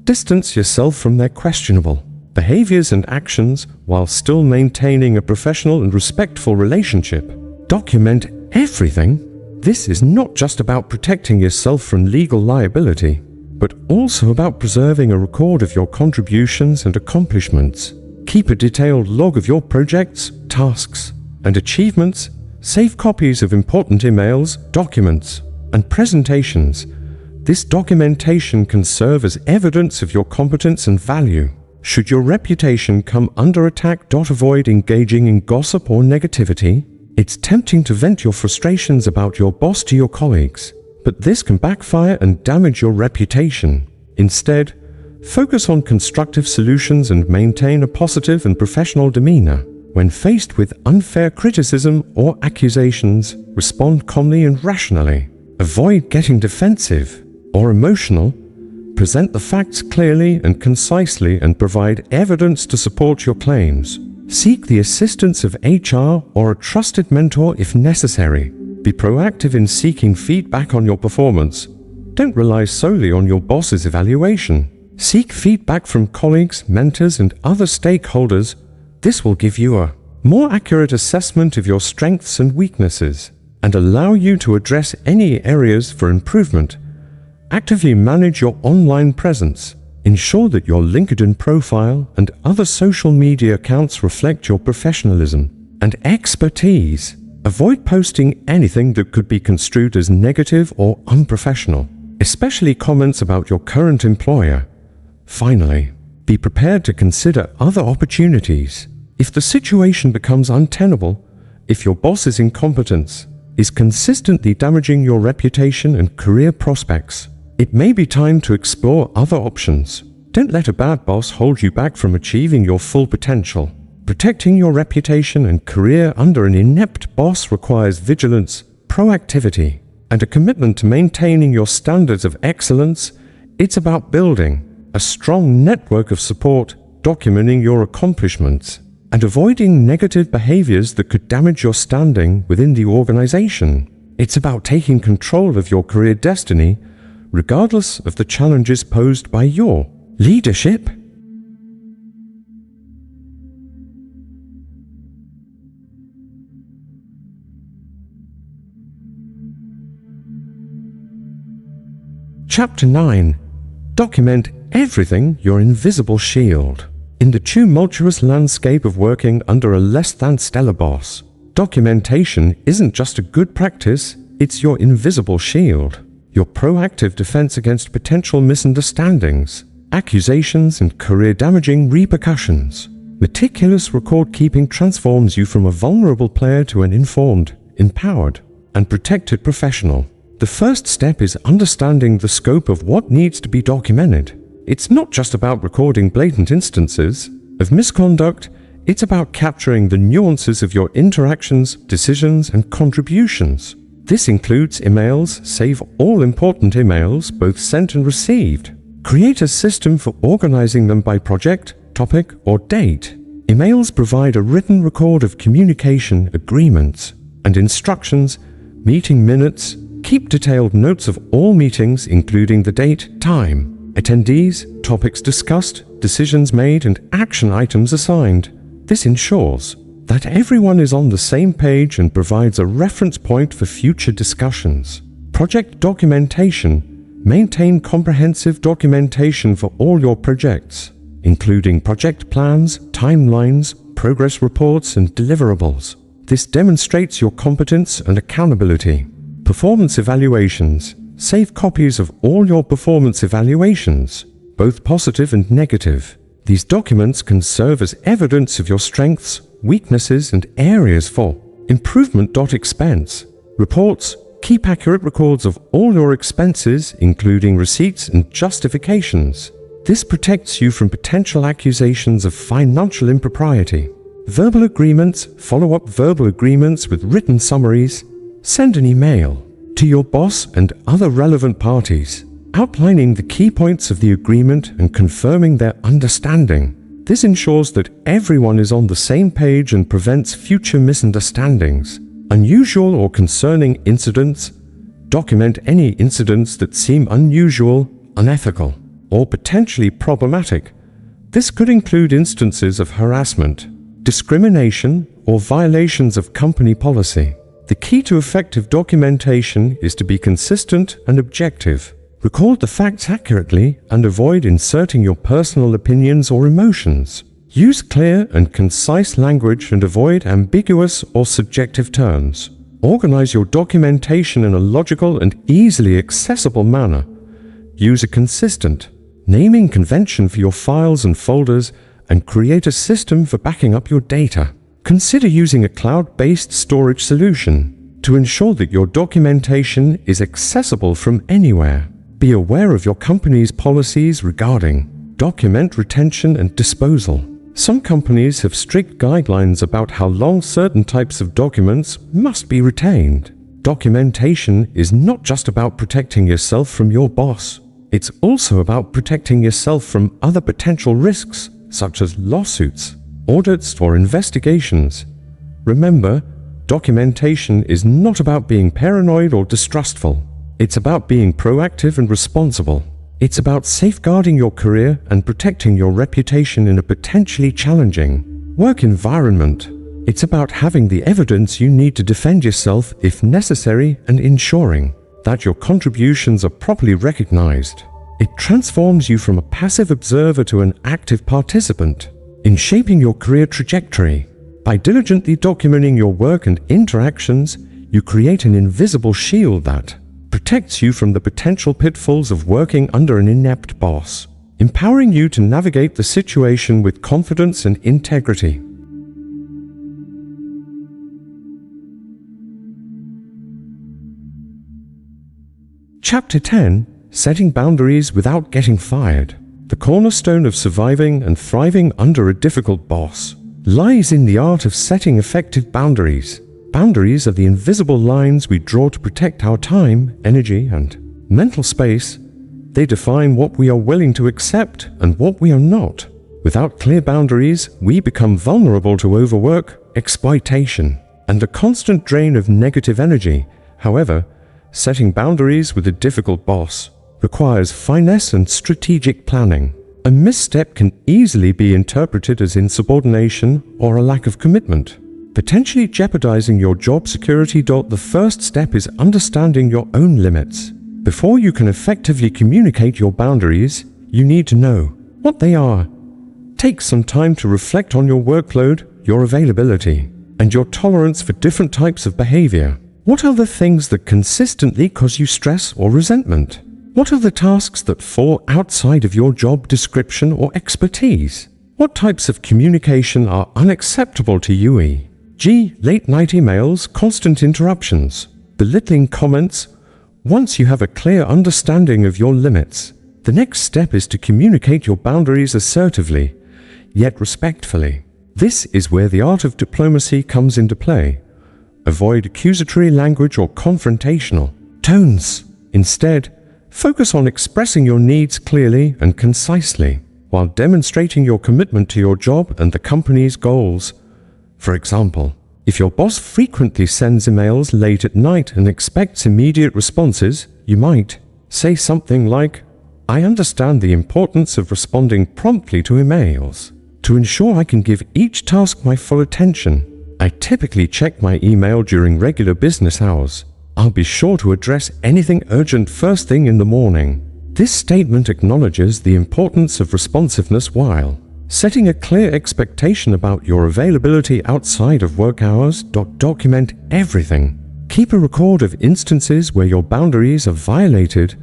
Distance yourself from their questionable behaviors and actions while still maintaining a professional and respectful relationship. Document everything. This is not just about protecting yourself from legal liability, but also about preserving a record of your contributions and accomplishments. Keep a detailed log of your projects, tasks, and achievements. Save copies of important emails, documents, and presentations. This documentation can serve as evidence of your competence and value. Should your reputation come under attack, avoid engaging in gossip or negativity. It's tempting to vent your frustrations about your boss to your colleagues, but this can backfire and damage your reputation. Instead, focus on constructive solutions and maintain a positive and professional demeanor. When faced with unfair criticism or accusations, respond calmly and rationally. Avoid getting defensive or emotional. Present the facts clearly and concisely and provide evidence to support your claims. Seek the assistance of HR or a trusted mentor if necessary. Be proactive in seeking feedback on your performance. Don't rely solely on your boss's evaluation. Seek feedback from colleagues, mentors, and other stakeholders. This will give you a more accurate assessment of your strengths and weaknesses and allow you to address any areas for improvement. Actively manage your online presence. Ensure that your LinkedIn profile and other social media accounts reflect your professionalism and expertise. Avoid posting anything that could be construed as negative or unprofessional, especially comments about your current employer. Finally, be prepared to consider other opportunities. If the situation becomes untenable, if your boss's incompetence is consistently damaging your reputation and career prospects, it may be time to explore other options. Don't let a bad boss hold you back from achieving your full potential. Protecting your reputation and career under an inept boss requires vigilance, proactivity, and a commitment to maintaining your standards of excellence. It's about building a strong network of support, documenting your accomplishments, and avoiding negative behaviors that could damage your standing within the organization. It's about taking control of your career destiny, regardless of the challenges posed by your leadership. Chapter 9. Document everything, your invisible shield. In the tumultuous landscape of working under a less-than-stellar boss, documentation isn't just a good practice, it's your invisible shield. Your proactive defense against potential misunderstandings, accusations, and career-damaging repercussions. Meticulous record-keeping transforms you from a vulnerable player to an informed, empowered, and protected professional. The first step is understanding the scope of what needs to be documented. It's not just about recording blatant instances of misconduct, it's about capturing the nuances of your interactions, decisions, and contributions. This includes emails. Save all important emails, both sent and received. Create a system for organizing them by project, topic, or date. Emails provide a written record of communication, agreements, and instructions, meeting minutes. Keep detailed notes of all meetings, including the date, time, attendees, topics discussed, decisions made, and action items assigned. This ensures that everyone is on the same page and provides a reference point for future discussions. Project documentation. Maintain comprehensive documentation for all your projects, including project plans, timelines, progress reports, and deliverables. This demonstrates your competence and accountability. Performance evaluations. Save copies of all your performance evaluations, both positive and negative. These documents can serve as evidence of your strengths, weaknesses, and areas for improvement. Expense reports. Keep accurate records of all your expenses, including receipts and justifications. This protects you from potential accusations of financial impropriety. Verbal agreements. Follow up verbal agreements with written summaries. Send an email to your boss and other relevant parties, outlining the key points of the agreement and confirming their understanding. This ensures that everyone is on the same page and prevents future misunderstandings. Unusual or concerning incidents. Document any incidents that seem unusual, unethical, or potentially problematic. This could include instances of harassment, discrimination, or violations of company policy. The key to effective documentation is to be consistent and objective. Record the facts accurately and avoid inserting your personal opinions or emotions. Use clear and concise language and avoid ambiguous or subjective terms. Organize your documentation in a logical and easily accessible manner. Use a consistent naming convention for your files and folders and create a system for backing up your data. Consider using a cloud-based storage solution to ensure that your documentation is accessible from anywhere. Be aware of your company's policies regarding document retention and disposal. Some companies have strict guidelines about how long certain types of documents must be retained. Documentation is not just about protecting yourself from your boss. It's also about protecting yourself from other potential risks, such as lawsuits, audits, or investigations. Remember, documentation is not about being paranoid or distrustful. It's about being proactive and responsible. It's about safeguarding your career and protecting your reputation in a potentially challenging work environment. It's about having the evidence you need to defend yourself if necessary and ensuring that your contributions are properly recognized. It transforms you from a passive observer to an active participant in shaping your career trajectory. By diligently documenting your work and interactions, you create an invisible shield that protects you from the potential pitfalls of working under an inept boss, empowering you to navigate the situation with confidence and integrity. Chapter 10: Setting Boundaries Without Getting Fired. The cornerstone of surviving and thriving under a difficult boss lies in the art of setting effective boundaries. Boundaries are the invisible lines we draw to protect our time, energy, and mental space. They define what we are willing to accept and what we are not. Without clear boundaries, we become vulnerable to overwork, exploitation, and a constant drain of negative energy. However, setting boundaries with a difficult boss requires finesse and strategic planning. A misstep can easily be interpreted as insubordination or a lack of commitment, potentially jeopardizing your job security. The first step is understanding your own limits. Before you can effectively communicate your boundaries, you need to know what they are. Take some time to reflect on your workload, your availability, and your tolerance for different types of behavior. What are the things that consistently cause you stress or resentment? What are the tasks that fall outside of your job description or expertise? What types of communication are unacceptable to you, e.g., late-night emails, constant interruptions, belittling comments? Once you have a clear understanding of your limits, the next step is to communicate your boundaries assertively, yet respectfully. This is where the art of diplomacy comes into play. Avoid accusatory language or confrontational tones. Instead, focus on expressing your needs clearly and concisely, while demonstrating your commitment to your job and the company's goals. For example, if your boss frequently sends emails late at night and expects immediate responses, you might say something like, "I understand the importance of responding promptly to emails. To ensure I can give each task my full attention, I typically check my email during regular business hours. I'll be sure to address anything urgent first thing in the morning." This statement acknowledges the importance of responsiveness while setting a clear expectation about your availability outside of work hours. Document everything. Keep a record of instances where your boundaries are violated,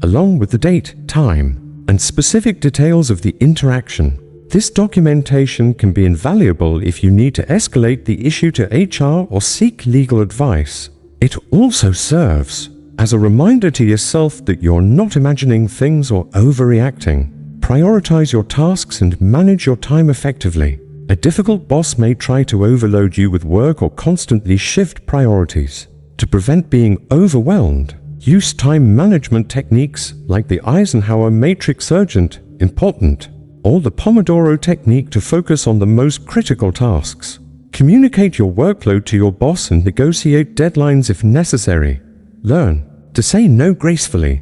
along with the date, time, and specific details of the interaction. This documentation can be invaluable if you need to escalate the issue to HR or seek legal advice. It also serves as a reminder to yourself that you're not imagining things or overreacting. Prioritize your tasks and manage your time effectively. A difficult boss may try to overload you with work or constantly shift priorities. To prevent being overwhelmed, use time management techniques like the Eisenhower Matrix: Urgent, Important, or the Pomodoro technique to focus on the most critical tasks. Communicate your workload to your boss and negotiate deadlines if necessary. Learn to say no gracefully.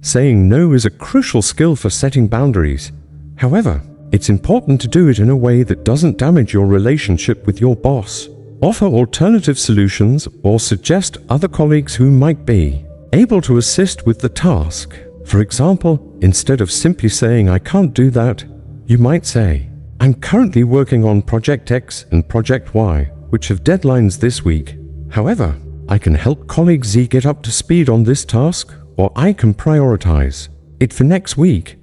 Saying no is a crucial skill for setting boundaries. However, it's important to do it in a way that doesn't damage your relationship with your boss. Offer alternative solutions or suggest other colleagues who might be able to assist with the task. For example, instead of simply saying "I can't do that," you might say, "I'm currently working on Project X and Project Y, which have deadlines this week. However, I can help colleague Z get up to speed on this task, or I can prioritize it for next week."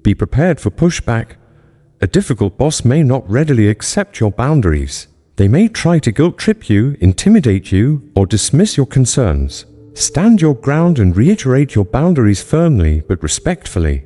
Be prepared for pushback. A difficult boss may not readily accept your boundaries. They may try to guilt-trip you, intimidate you, or dismiss your concerns. Stand your ground and reiterate your boundaries firmly but respectfully.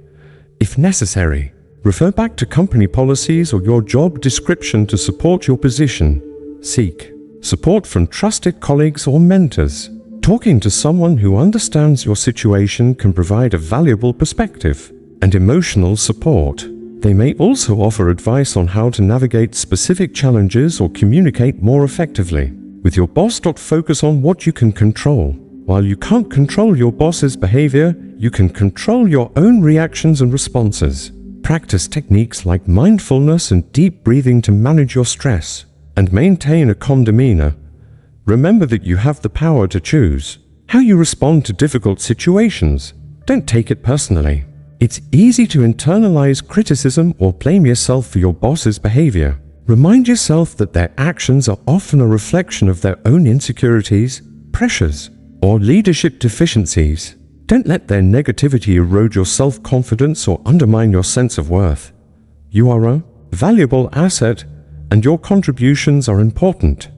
If necessary, refer back to company policies or your job description to support your position. Seek support from trusted colleagues or mentors. Talking to someone who understands your situation can provide a valuable perspective and emotional support. They may also offer advice on how to navigate specific challenges or communicate more effectively. With your boss, focus on what you can control. While you can't control your boss's behavior, you can control your own reactions and responses. Practice techniques like mindfulness and deep breathing to manage your stress and maintain a calm demeanor. Remember that you have the power to choose how you respond to difficult situations. Don't take it personally. It's easy to internalize criticism or blame yourself for your boss's behavior. Remind yourself that their actions are often a reflection of their own insecurities, pressures, or leadership deficiencies. Don't let their negativity erode your self-confidence or undermine your sense of worth. You are a valuable asset, and your contributions are important.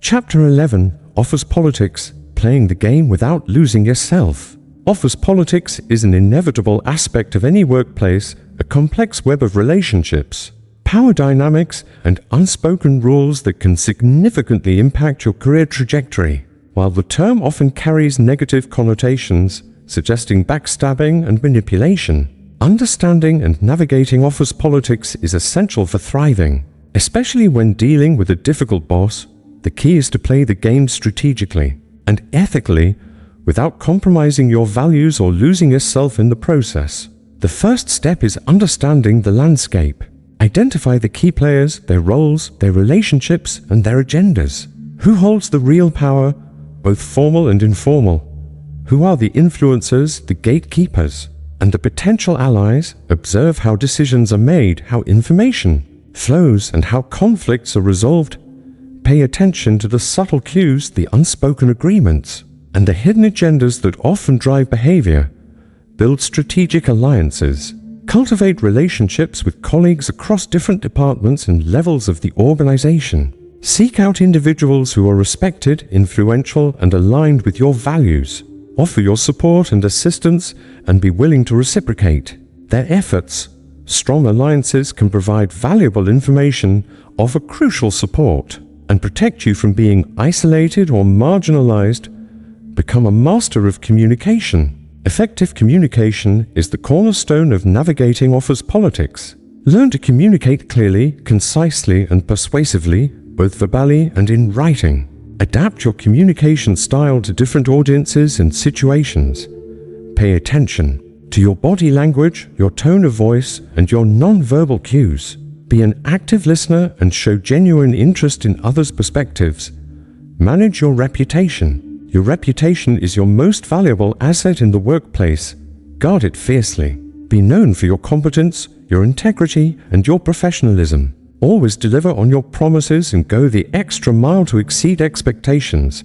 Chapter 11. Office Politics, Playing the Game Without Losing Yourself. Office politics is an inevitable aspect of any workplace, a complex web of relationships, power dynamics, and unspoken rules that can significantly impact your career trajectory. While the term often carries negative connotations, suggesting backstabbing and manipulation, understanding and navigating office politics is essential for thriving. Especially when dealing with a difficult boss, the key is to play the game strategically and ethically without compromising your values or losing yourself in the process. The first step is understanding the landscape. Identify the key players, their roles, their relationships, and their agendas. Who holds the real power, both formal and informal? Who are the influencers, the gatekeepers, and the potential allies? Observe how decisions are made, how information flows, and how conflicts are resolved. Pay attention to the subtle cues, the unspoken agreements, and the hidden agendas that often drive behavior. Build strategic alliances. Cultivate relationships with colleagues across different departments and levels of the organization. Seek out individuals who are respected, influential, and aligned with your values. Offer your support and assistance and be willing to reciprocate their efforts. Strong alliances can provide valuable information, offer crucial support, and protect you from being isolated or marginalized. Become a master of communication. Effective communication is the cornerstone of navigating office politics. Learn to communicate clearly, concisely, and persuasively, both verbally and in writing. Adapt your communication style to different audiences and situations. Pay attention to your body language, your tone of voice, and your non-verbal cues. Be an active listener and show genuine interest in others' perspectives. Manage your reputation. Your reputation is your most valuable asset in the workplace. Guard it fiercely. Be known for your competence, your integrity, and your professionalism. Always deliver on your promises and go the extra mile to exceed expectations.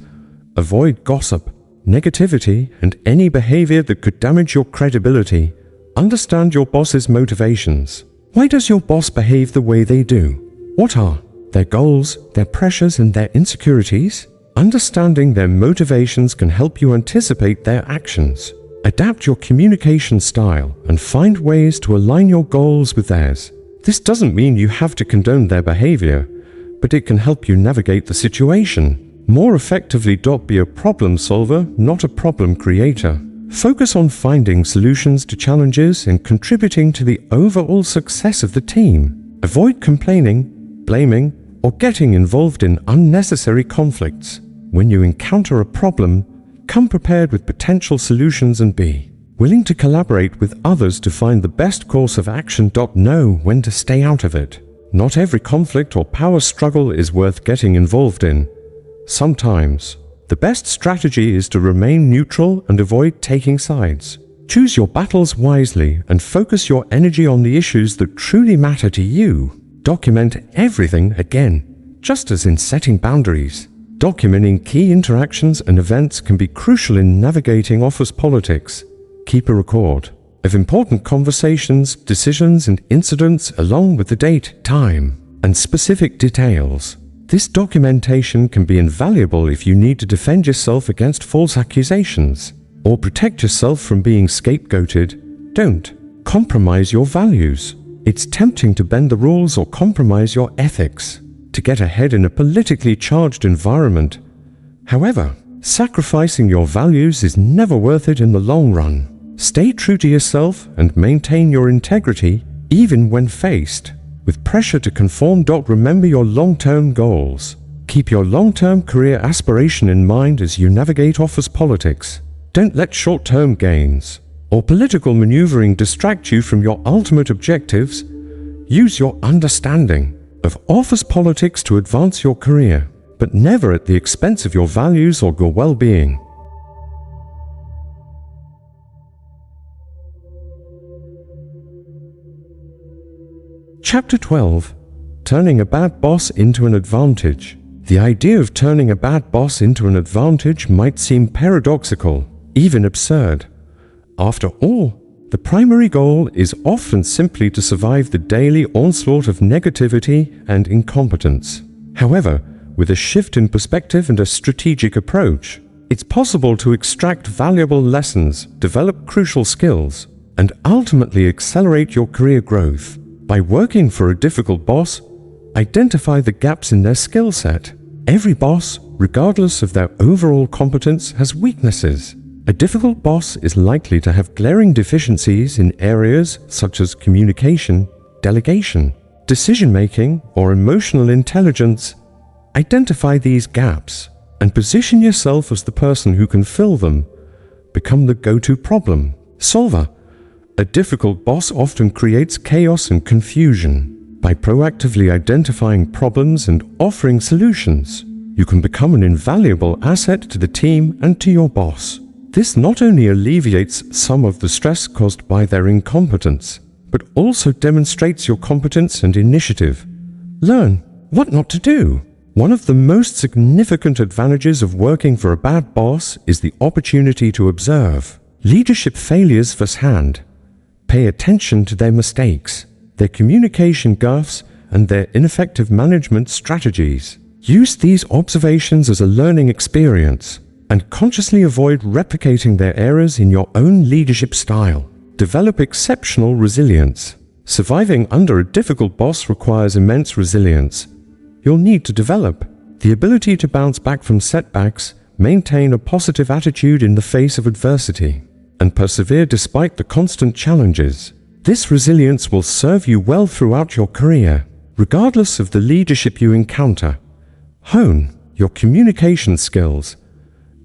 Avoid gossip, negativity, and any behavior that could damage your credibility. Understand your boss's motivations. Why does your boss behave the way they do? What are their goals, their pressures, and their insecurities? Understanding their motivations can help you anticipate their actions. Adapt your communication style and find ways to align your goals with theirs. This doesn't mean you have to condone their behavior, but it can help you navigate the situation more effectively. Be a problem solver, not a problem creator. Focus on finding solutions to challenges and contributing to the overall success of the team. Avoid complaining, blaming, or getting involved in unnecessary conflicts. When you encounter a problem, come prepared with potential solutions and be willing to collaborate with others to find the best course of action. Know when to stay out of it. Not every conflict or power struggle is worth getting involved in. Sometimes, the best strategy is to remain neutral and avoid taking sides. Choose your battles wisely and focus your energy on the issues that truly matter to you. Document everything again, just as in setting boundaries. Documenting key interactions and events can be crucial in navigating office politics. Keep a record of important conversations, decisions, and incidents along with the date, time, and specific details. This documentation can be invaluable if you need to defend yourself against false accusations or protect yourself from being scapegoated. Don't compromise your values. It's tempting to bend the rules or compromise your ethics to get ahead in a politically charged environment. However, Sacrificing your values is never worth it in the long run. Stay true to yourself and maintain your integrity even when faced with pressure to conform. Remember your long-term goals. Keep your long-term career aspiration in mind as you navigate office politics. Don't let short-term gains or political maneuvering distract you from your ultimate objectives. Use your understanding of office politics to advance your career, but never at the expense of your values or your well-being. Chapter 12. Turning a bad boss into an advantage. The idea of turning a bad boss into an advantage might seem paradoxical, even absurd. After all, the primary goal is often simply to survive the daily onslaught of negativity and incompetence. However, with a shift in perspective and a strategic approach, it's possible to extract valuable lessons, develop crucial skills, and ultimately accelerate your career growth. By working for a difficult boss, identify the gaps in their skill set. Every boss, regardless of their overall competence, has weaknesses. A difficult boss is likely to have glaring deficiencies in areas such as communication, delegation, decision-making, or emotional intelligence. Identify these gaps and position yourself as the person who can fill them. Become the go-to problem solver. A difficult boss often creates chaos and confusion. By proactively identifying problems and offering solutions, you can become an invaluable asset to the team and to your boss. This not only alleviates some of the stress caused by their incompetence, but also demonstrates your competence and initiative. Learn what not to do. One of the most significant advantages of working for a bad boss is the opportunity to observe leadership failures firsthand. Pay attention to their mistakes, their communication gaffes, and their ineffective management strategies. Use these observations as a learning experience and consciously avoid replicating their errors in your own leadership style. Develop exceptional resilience. Surviving under a difficult boss requires immense resilience. You'll need to develop the ability to bounce back from setbacks, maintain a positive attitude in the face of adversity, and persevere despite the constant challenges. This resilience will serve you well throughout your career, regardless of the leadership you encounter. Hone your communication skills.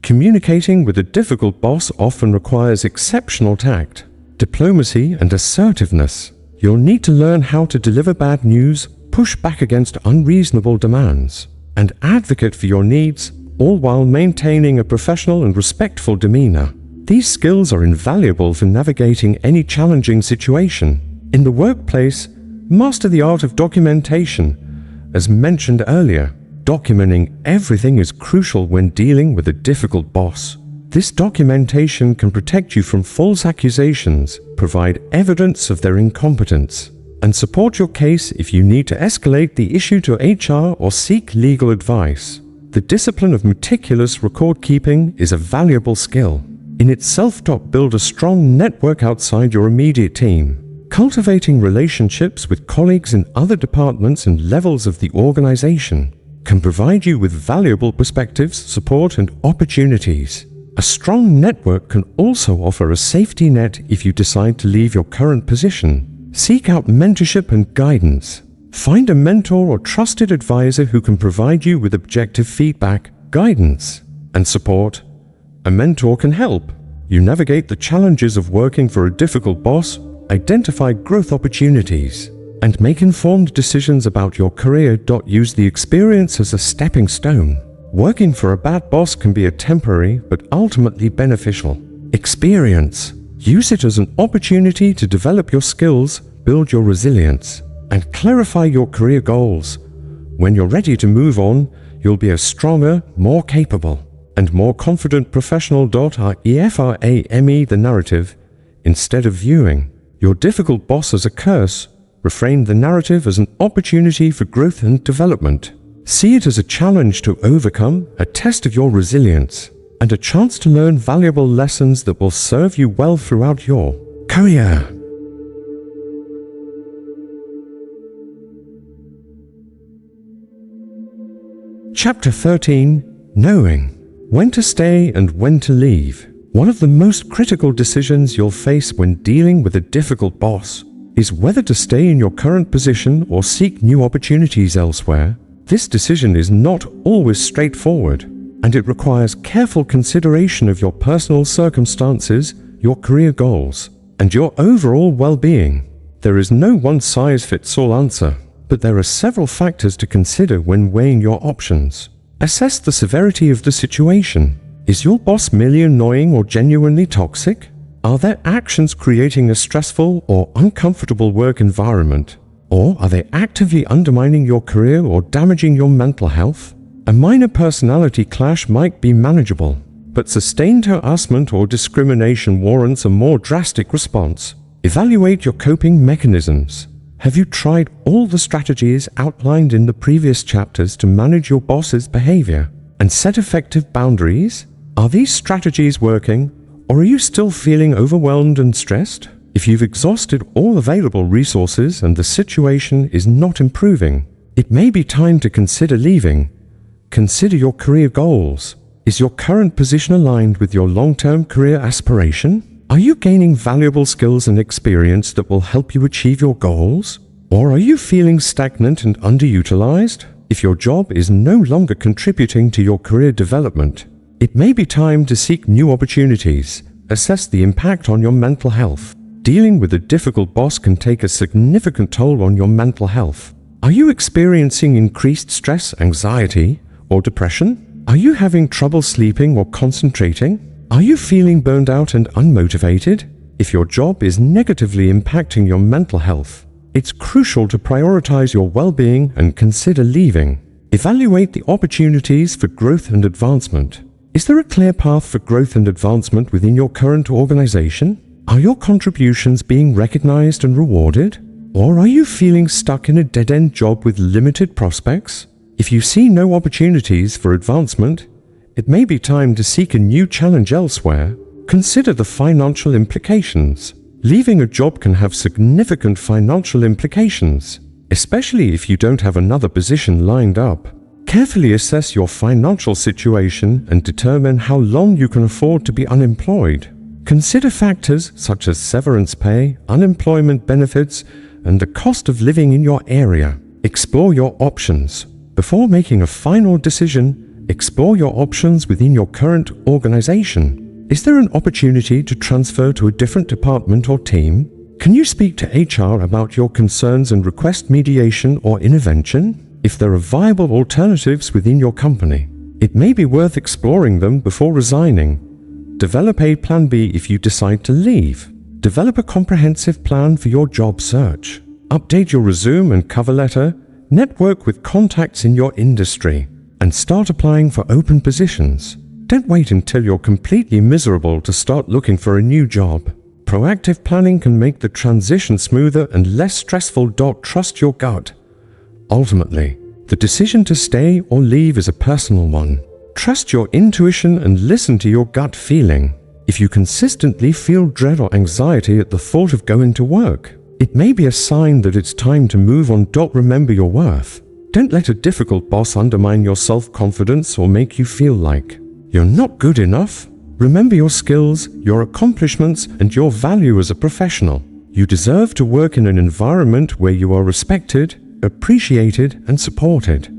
Communicating with a difficult boss often requires exceptional tact, diplomacy, and assertiveness. You'll need to learn how to deliver bad news, push back against unreasonable demands, and advocate for your needs, all while maintaining a professional and respectful demeanor. These skills are invaluable for navigating any challenging situation. In the workplace, master the art of documentation. As mentioned earlier, documenting everything is crucial when dealing with a difficult boss. This documentation can protect you from false accusations, provide evidence of their incompetence, and support your case if you need to escalate the issue to HR or seek legal advice. The discipline of meticulous record-keeping is a valuable skill. In itself, build a strong network outside your immediate team. Cultivating relationships with colleagues in other departments and levels of the organization can provide you with valuable perspectives, support, and opportunities. A strong network can also offer a safety net if you decide to leave your current position. Seek out mentorship and guidance. Find a mentor or trusted advisor who can provide you with objective feedback, guidance, and support. A mentor can help you navigate the challenges of working for a difficult boss, identify growth opportunities, and make informed decisions about your career. Use the experience as a stepping stone. Working for a bad boss can be a temporary but ultimately beneficial experience. Use it as an opportunity to develop your skills, build your resilience, and clarify your career goals. When you're ready to move on, you'll be a stronger, more capable, and more confident professional. Reframe the narrative. Instead of viewing your difficult boss as a curse, reframe the narrative as an opportunity for growth and development. See it as a challenge to overcome, a test of your resilience, and a chance to learn valuable lessons that will serve you well throughout your career. Chapter 13. Knowing. When to stay and when to leave. One of the most critical decisions you'll face when dealing with a difficult boss is whether to stay in your current position or seek new opportunities elsewhere. This decision is not always straightforward, and it requires careful consideration of your personal circumstances, your career goals, and your overall well-being. There is no one-size-fits-all answer, but there are several factors to consider when weighing your options. Assess the severity of the situation. Is your boss merely annoying or genuinely toxic? Are their actions creating a stressful or uncomfortable work environment? Or are they actively undermining your career or damaging your mental health? A minor personality clash might be manageable, but sustained harassment or discrimination warrants a more drastic response. Evaluate your coping mechanisms. Have you tried all the strategies outlined in the previous chapters to manage your boss's behavior and set effective boundaries? Are these strategies working, or are you still feeling overwhelmed and stressed? If you've exhausted all available resources and the situation is not improving, it may be time to consider leaving. Consider your career goals. Is your current position aligned with your long-term career aspiration? Are you gaining valuable skills and experience that will help you achieve your goals? Or are you feeling stagnant and underutilized? If your job is no longer contributing to your career development, it may be time to seek new opportunities. Assess the impact on your mental health. Dealing with a difficult boss can take a significant toll on your mental health. Are you experiencing increased stress, anxiety, or depression? Are you having trouble sleeping or concentrating? Are you feeling burned out and unmotivated? If your job is negatively impacting your mental health, it's crucial to prioritize your well-being and consider leaving. Evaluate the opportunities for growth and advancement. Is there a clear path for growth and advancement within your current organization? Are your contributions being recognized and rewarded? Or are you feeling stuck in a dead-end job with limited prospects? If you see no opportunities for advancement, it may be time to seek a new challenge elsewhere. Consider the financial implications. Leaving a job can have significant financial implications, especially if you don't have another position lined up. Carefully assess your financial situation and determine how long you can afford to be unemployed. Consider factors such as severance pay, unemployment benefits, and the cost of living in your area. Explore your options. Before making a final decision, explore your options within your current organization. Is there an opportunity to transfer to a different department or team? Can you speak to HR about your concerns and request mediation or intervention? If there are viable alternatives within your company, it may be worth exploring them before resigning. Develop a plan B if you decide to leave. Develop a comprehensive plan for your job search. Update your resume and cover letter. Network with contacts in your industry, and start applying for open positions. Don't wait until you're completely miserable to start looking for a new job. Proactive planning can make the transition smoother and less stressful. Trust your gut. Ultimately, the decision to stay or leave is a personal one. Trust your intuition and listen to your gut feeling. If you consistently feel dread or anxiety at the thought of going to work, it may be a sign that it's time to move on. Remember your worth. Don't let a difficult boss undermine your self-confidence or make you feel like you're not good enough. Remember your skills, your accomplishments, and your value as a professional. You deserve to work in an environment where you are respected, appreciated, and supported.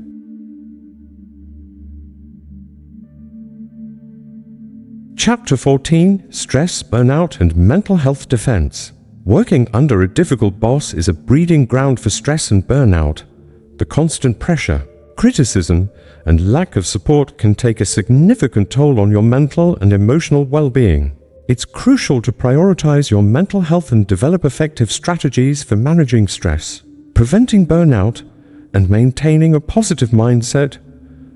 Chapter 14: Stress, Burnout, and Mental Health Defense. Working under a difficult boss is a breeding ground for stress and burnout. The constant pressure, criticism, and lack of support can take a significant toll on your mental and emotional well-being. It's crucial to prioritize your mental health and develop effective strategies for managing stress, preventing burnout, and maintaining a positive mindset.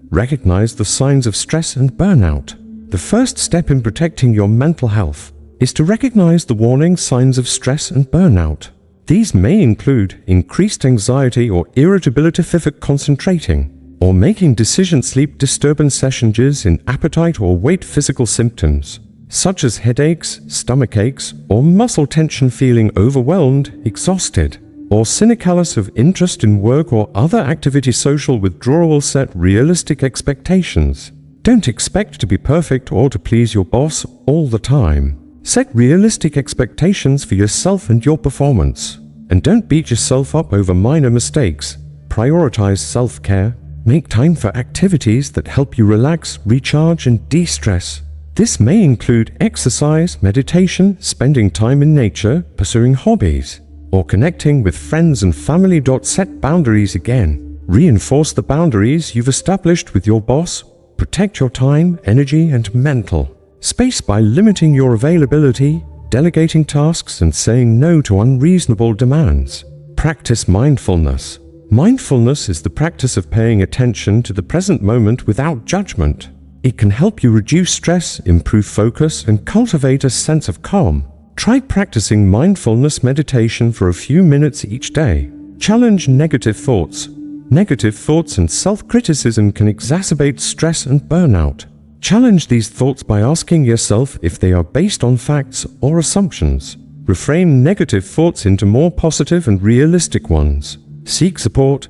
Recognize the signs of stress and burnout. The first step in protecting your mental health is to recognize the warning signs of stress and burnout. These may include increased anxiety or irritability, difficulty concentrating, or making decisions, sleep disturbance, changes in appetite or weight, physical symptoms, such as headaches, stomach aches, or muscle tension, feeling overwhelmed, exhausted, or cynical of interest in work or other activity, social withdrawal. Set realistic expectations. Don't expect to be perfect or to please your boss all the time. Set realistic expectations for yourself and your performance. And don't beat yourself up over minor mistakes. Prioritize self-care. Make time for activities that help you relax, recharge, and de-stress. This may include exercise, meditation, spending time in nature, pursuing hobbies, or connecting with friends and family. Set boundaries again. Reinforce the boundaries you've established with your boss. Protect your time, energy, and mental space by limiting your availability, delegating tasks, and saying no to unreasonable demands. Practice mindfulness. Mindfulness is the practice of paying attention to the present moment without judgment. It can help you reduce stress, improve focus, and cultivate a sense of calm. Try practicing mindfulness meditation for a few minutes each day. Challenge negative thoughts. Negative thoughts and self-criticism can exacerbate stress and burnout. Challenge these thoughts by asking yourself if they are based on facts or assumptions. Reframe negative thoughts into more positive and realistic ones. Seek support.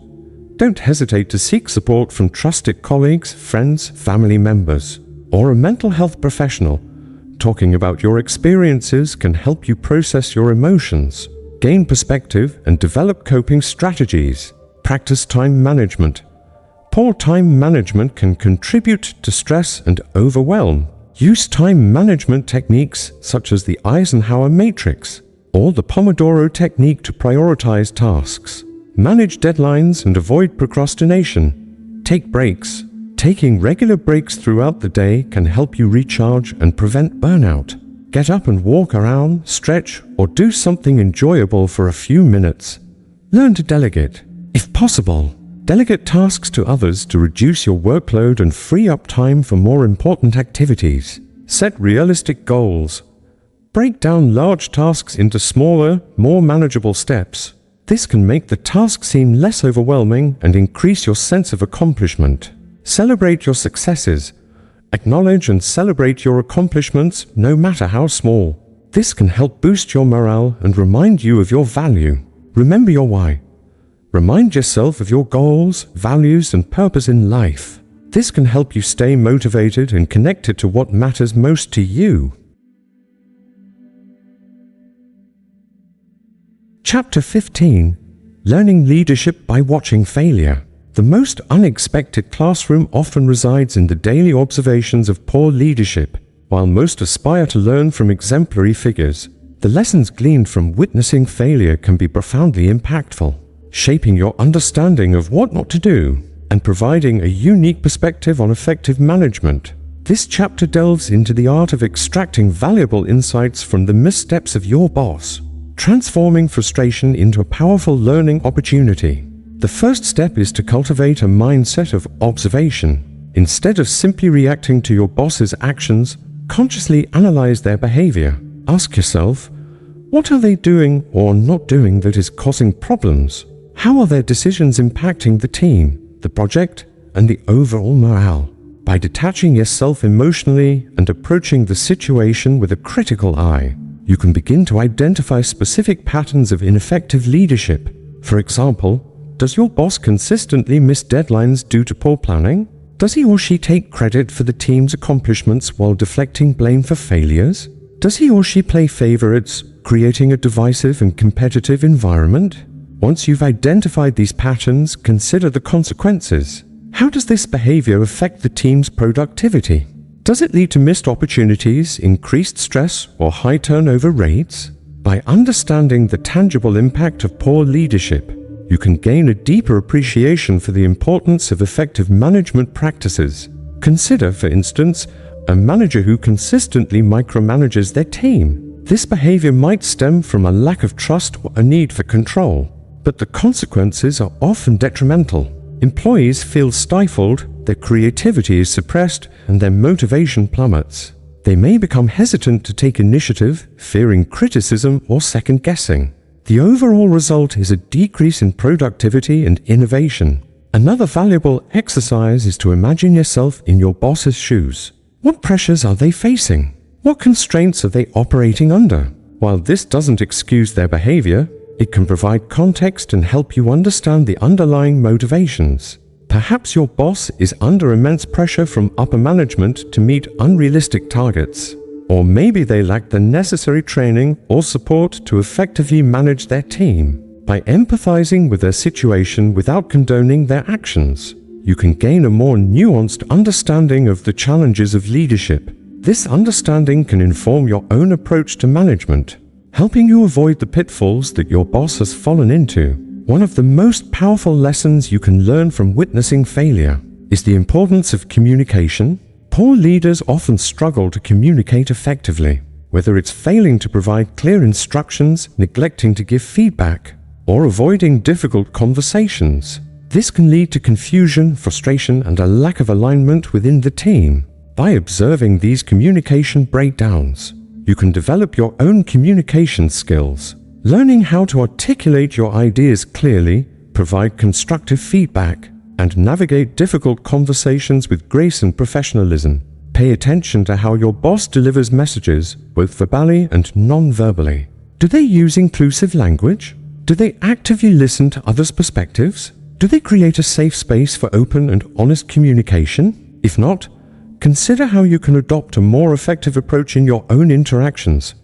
Don't hesitate to seek support from trusted colleagues, friends, family members, or a mental health professional. Talking about your experiences can help you process your emotions, gain perspective, and develop coping strategies. Practice time management. Poor time management can contribute to stress and overwhelm. Use time management techniques such as the Eisenhower matrix or the Pomodoro technique to prioritize tasks. Manage deadlines and avoid procrastination. Take breaks. Taking regular breaks throughout the day can help you recharge and prevent burnout. Get up and walk around, stretch, or do something enjoyable for a few minutes. Learn to delegate. If possible, delegate tasks to others to reduce your workload and free up time for more important activities. Set realistic goals. Break down large tasks into smaller, more manageable steps. This can make the task seem less overwhelming and increase your sense of accomplishment. Celebrate your successes. Acknowledge and celebrate your accomplishments, no matter how small. This can help boost your morale and remind you of your value. Remember your why. Remind yourself of your goals, values, and purpose in life. This can help you stay motivated and connected to what matters most to you. Chapter 15. Learning Leadership by Watching Failure. The most unexpected classroom often resides in the daily observations of poor leadership. While most aspire to learn from exemplary figures, the lessons gleaned from witnessing failure can be profoundly impactful, shaping your understanding of what not to do and providing a unique perspective on effective management. This chapter delves into the art of extracting valuable insights from the missteps of your boss, transforming frustration into a powerful learning opportunity. The first step is to cultivate a mindset of observation. Instead of simply reacting to your boss's actions, consciously analyze their behavior. Ask yourself, what are they doing or not doing that is causing problems? How are their decisions impacting the team, the project, and the overall morale? By detaching yourself emotionally and approaching the situation with a critical eye, you can begin to identify specific patterns of ineffective leadership. For example, does your boss consistently miss deadlines due to poor planning? Does he or she take credit for the team's accomplishments while deflecting blame for failures? Does he or she play favorites, creating a divisive and competitive environment? Once you've identified these patterns, consider the consequences. How does this behavior affect the team's productivity? Does it lead to missed opportunities, increased stress, or high turnover rates? By understanding the tangible impact of poor leadership, you can gain a deeper appreciation for the importance of effective management practices. Consider, for instance, a manager who consistently micromanages their team. This behavior might stem from a lack of trust or a need for control, but the consequences are often detrimental. Employees feel stifled, their creativity is suppressed, and their motivation plummets. They may become hesitant to take initiative, fearing criticism or second-guessing. The overall result is a decrease in productivity and innovation. Another valuable exercise is to imagine yourself in your boss's shoes. What pressures are they facing? What constraints are they operating under? While this doesn't excuse their behavior, it can provide context and help you understand the underlying motivations. Perhaps your boss is under immense pressure from upper management to meet unrealistic targets. Or maybe they lack the necessary training or support to effectively manage their team. By empathizing with their situation without condoning their actions, you can gain a more nuanced understanding of the challenges of leadership. This understanding can inform your own approach to management, helping you avoid the pitfalls that your boss has fallen into. One of the most powerful lessons you can learn from witnessing failure is the importance of communication. Poor leaders often struggle to communicate effectively, whether it's failing to provide clear instructions, neglecting to give feedback, or avoiding difficult conversations. This can lead to confusion, frustration, and a lack of alignment within the team. By observing these communication breakdowns, you can develop your own communication skills, learning how to articulate your ideas clearly, provide constructive feedback, and navigate difficult conversations with grace and professionalism. Pay attention to how your boss delivers messages, both verbally and non-verbally. Do they use inclusive language? Do they actively listen to others' perspectives? Do they create a safe space for open and honest communication? If not, consider how you can adopt a more effective approach in your own interactions.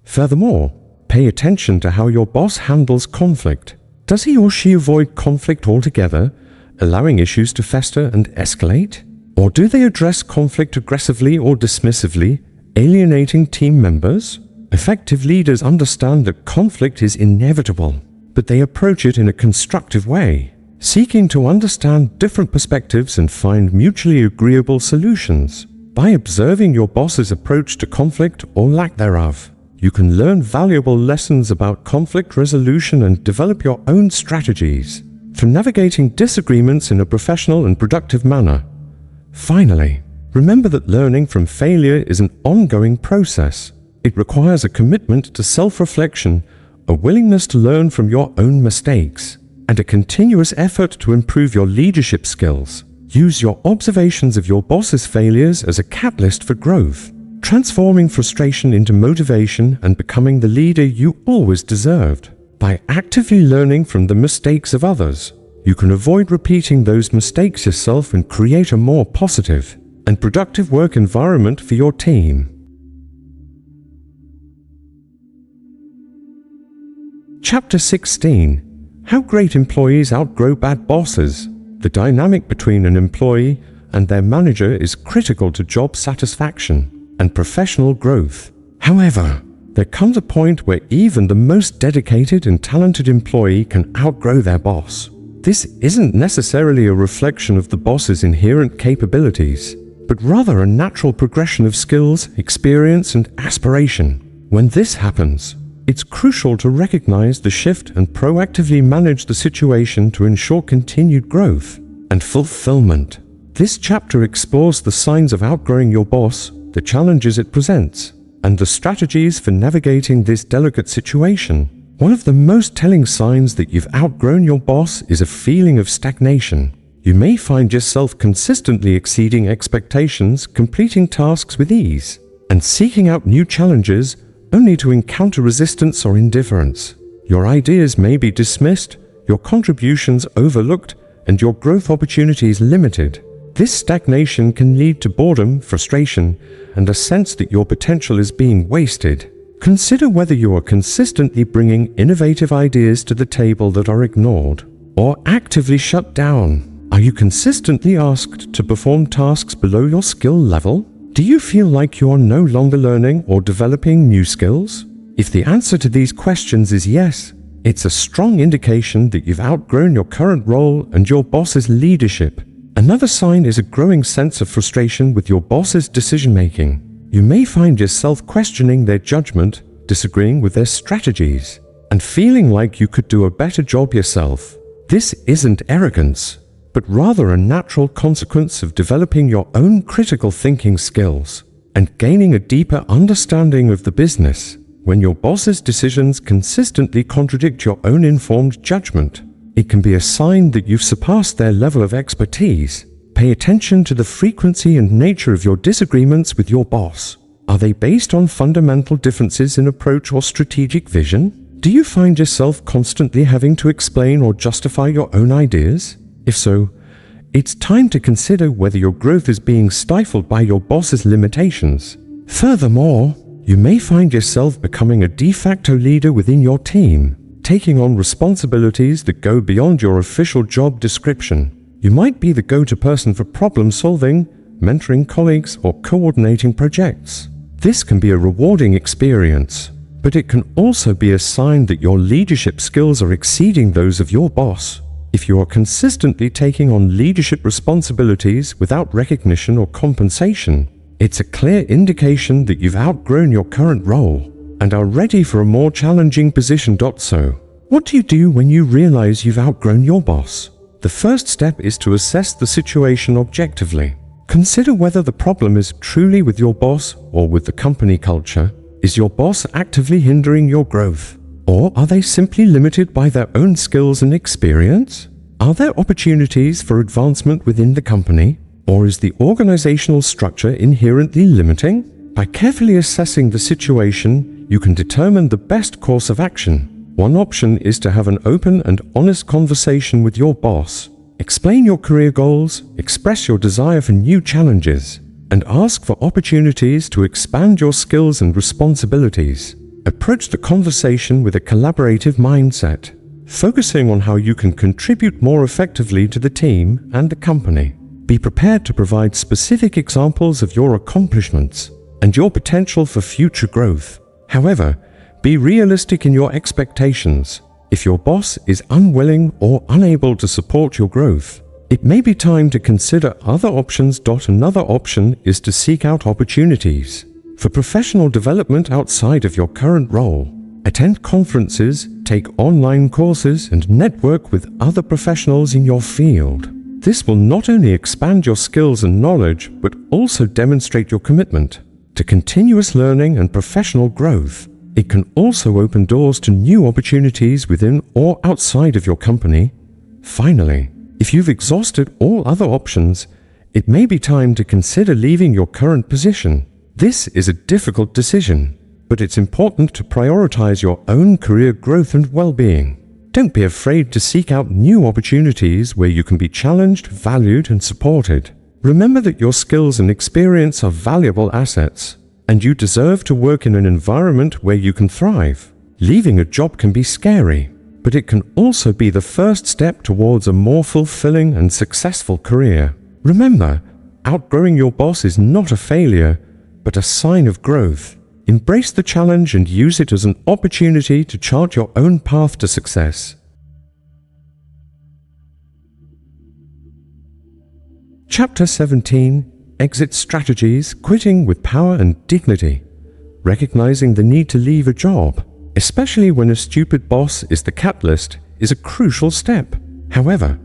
Furthermore, pay attention to how your boss handles conflict. Does he or she avoid conflict altogether, allowing issues to fester and escalate? Or do they address conflict aggressively or dismissively, alienating team members? Effective leaders understand that conflict is inevitable, but they approach it in a constructive way, seeking to understand different perspectives and find mutually agreeable solutions. By observing your boss's approach to conflict or lack thereof, you can learn valuable lessons about conflict resolution and develop your own strategies for navigating disagreements in a professional and productive manner. Finally, remember that learning from failure is an ongoing process. It requires a commitment to self-reflection, a willingness to learn from your own mistakes, and a continuous effort to improve your leadership skills. Use your observations of your boss's failures as a catalyst for growth, transforming frustration into motivation and becoming the leader you always deserved. By actively learning from the mistakes of others, you can avoid repeating those mistakes yourself and create a more positive and productive work environment for your team. Chapter 16. How great employees outgrow bad bosses. The dynamic between an employee and their manager is critical to job satisfaction and professional growth. However, there comes a point where even the most dedicated and talented employee can outgrow their boss. This isn't necessarily a reflection of the boss's inherent capabilities, but rather a natural progression of skills, experience, and aspiration. When this happens, it's crucial to recognize the shift and proactively manage the situation to ensure continued growth and fulfillment. This chapter explores the signs of outgrowing your boss, the challenges it presents, and the strategies for navigating this delicate situation. One of the most telling signs that you've outgrown your boss is a feeling of stagnation. You may find yourself consistently exceeding expectations, completing tasks with ease, and seeking out new challenges only to encounter resistance or indifference. Your ideas may be dismissed, your contributions overlooked, and your growth opportunities limited. This stagnation can lead to boredom, frustration, and a sense that your potential is being wasted. Consider whether you are consistently bringing innovative ideas to the table that are ignored or actively shut down. Are you consistently asked to perform tasks below your skill level? Do you feel like you are no longer learning or developing new skills? If the answer to these questions is yes, it's a strong indication that you've outgrown your current role and your boss's leadership. Another sign is a growing sense of frustration with your boss's decision-making. You may find yourself questioning their judgment, disagreeing with their strategies, and feeling like you could do a better job yourself. This isn't arrogance, but rather a natural consequence of developing your own critical thinking skills and gaining a deeper understanding of the business. When your boss's decisions consistently contradict your own informed judgment, it can be a sign that you've surpassed their level of expertise. Pay attention to the frequency and nature of your disagreements with your boss. Are they based on fundamental differences in approach or strategic vision? Do you find yourself constantly having to explain or justify your own ideas? If so, it's time to consider whether your growth is being stifled by your boss's limitations. Furthermore, you may find yourself becoming a de facto leader within your team, taking on responsibilities that go beyond your official job description. You might be the go-to person for problem solving, mentoring colleagues, or coordinating projects. This can be a rewarding experience, but it can also be a sign that your leadership skills are exceeding those of your boss. If you are consistently taking on leadership responsibilities without recognition or compensation, it's a clear indication that you've outgrown your current role and are ready for a more challenging position. So, what do you do when you realize you've outgrown your boss? The first step is to assess the situation objectively. Consider whether the problem is truly with your boss or with the company culture. Is your boss actively hindering your growth? Or are they simply limited by their own skills and experience? Are there opportunities for advancement within the company? Or is the organizational structure inherently limiting? By carefully assessing the situation, you can determine the best course of action. One option is to have an open and honest conversation with your boss. Explain your career goals, express your desire for new challenges, and ask for opportunities to expand your skills and responsibilities. Approach the conversation with a collaborative mindset, focusing on how you can contribute more effectively to the team and the company. Be prepared to provide specific examples of your accomplishments and your potential for future growth. However, be realistic in your expectations. If your boss is unwilling or unable to support your growth, it may be time to consider other options. Another option is to seek out opportunities for professional development outside of your current role. Attend conferences, take online courses, and network with other professionals in your field. This will not only expand your skills and knowledge, but also demonstrate your commitment to continuous learning and professional growth. It can also open doors to new opportunities within or outside of your company. Finally, if you've exhausted all other options, it may be time to consider leaving your current position. This is a difficult decision, but it's important to prioritize your own career growth and well-being. Don't be afraid to seek out new opportunities where you can be challenged, valued, and supported. Remember that your skills and experience are valuable assets, and you deserve to work in an environment where you can thrive. Leaving a job can be scary, but it can also be the first step towards a more fulfilling and successful career. Remember, outgrowing your boss is not a failure, but a sign of growth. Embrace the challenge and use it as an opportunity to chart your own path to success. Chapter 17: Exit Strategies, Quitting with Power and Dignity. Recognizing the need to leave a job, especially when a stupid boss is the catalyst, is a crucial step. However,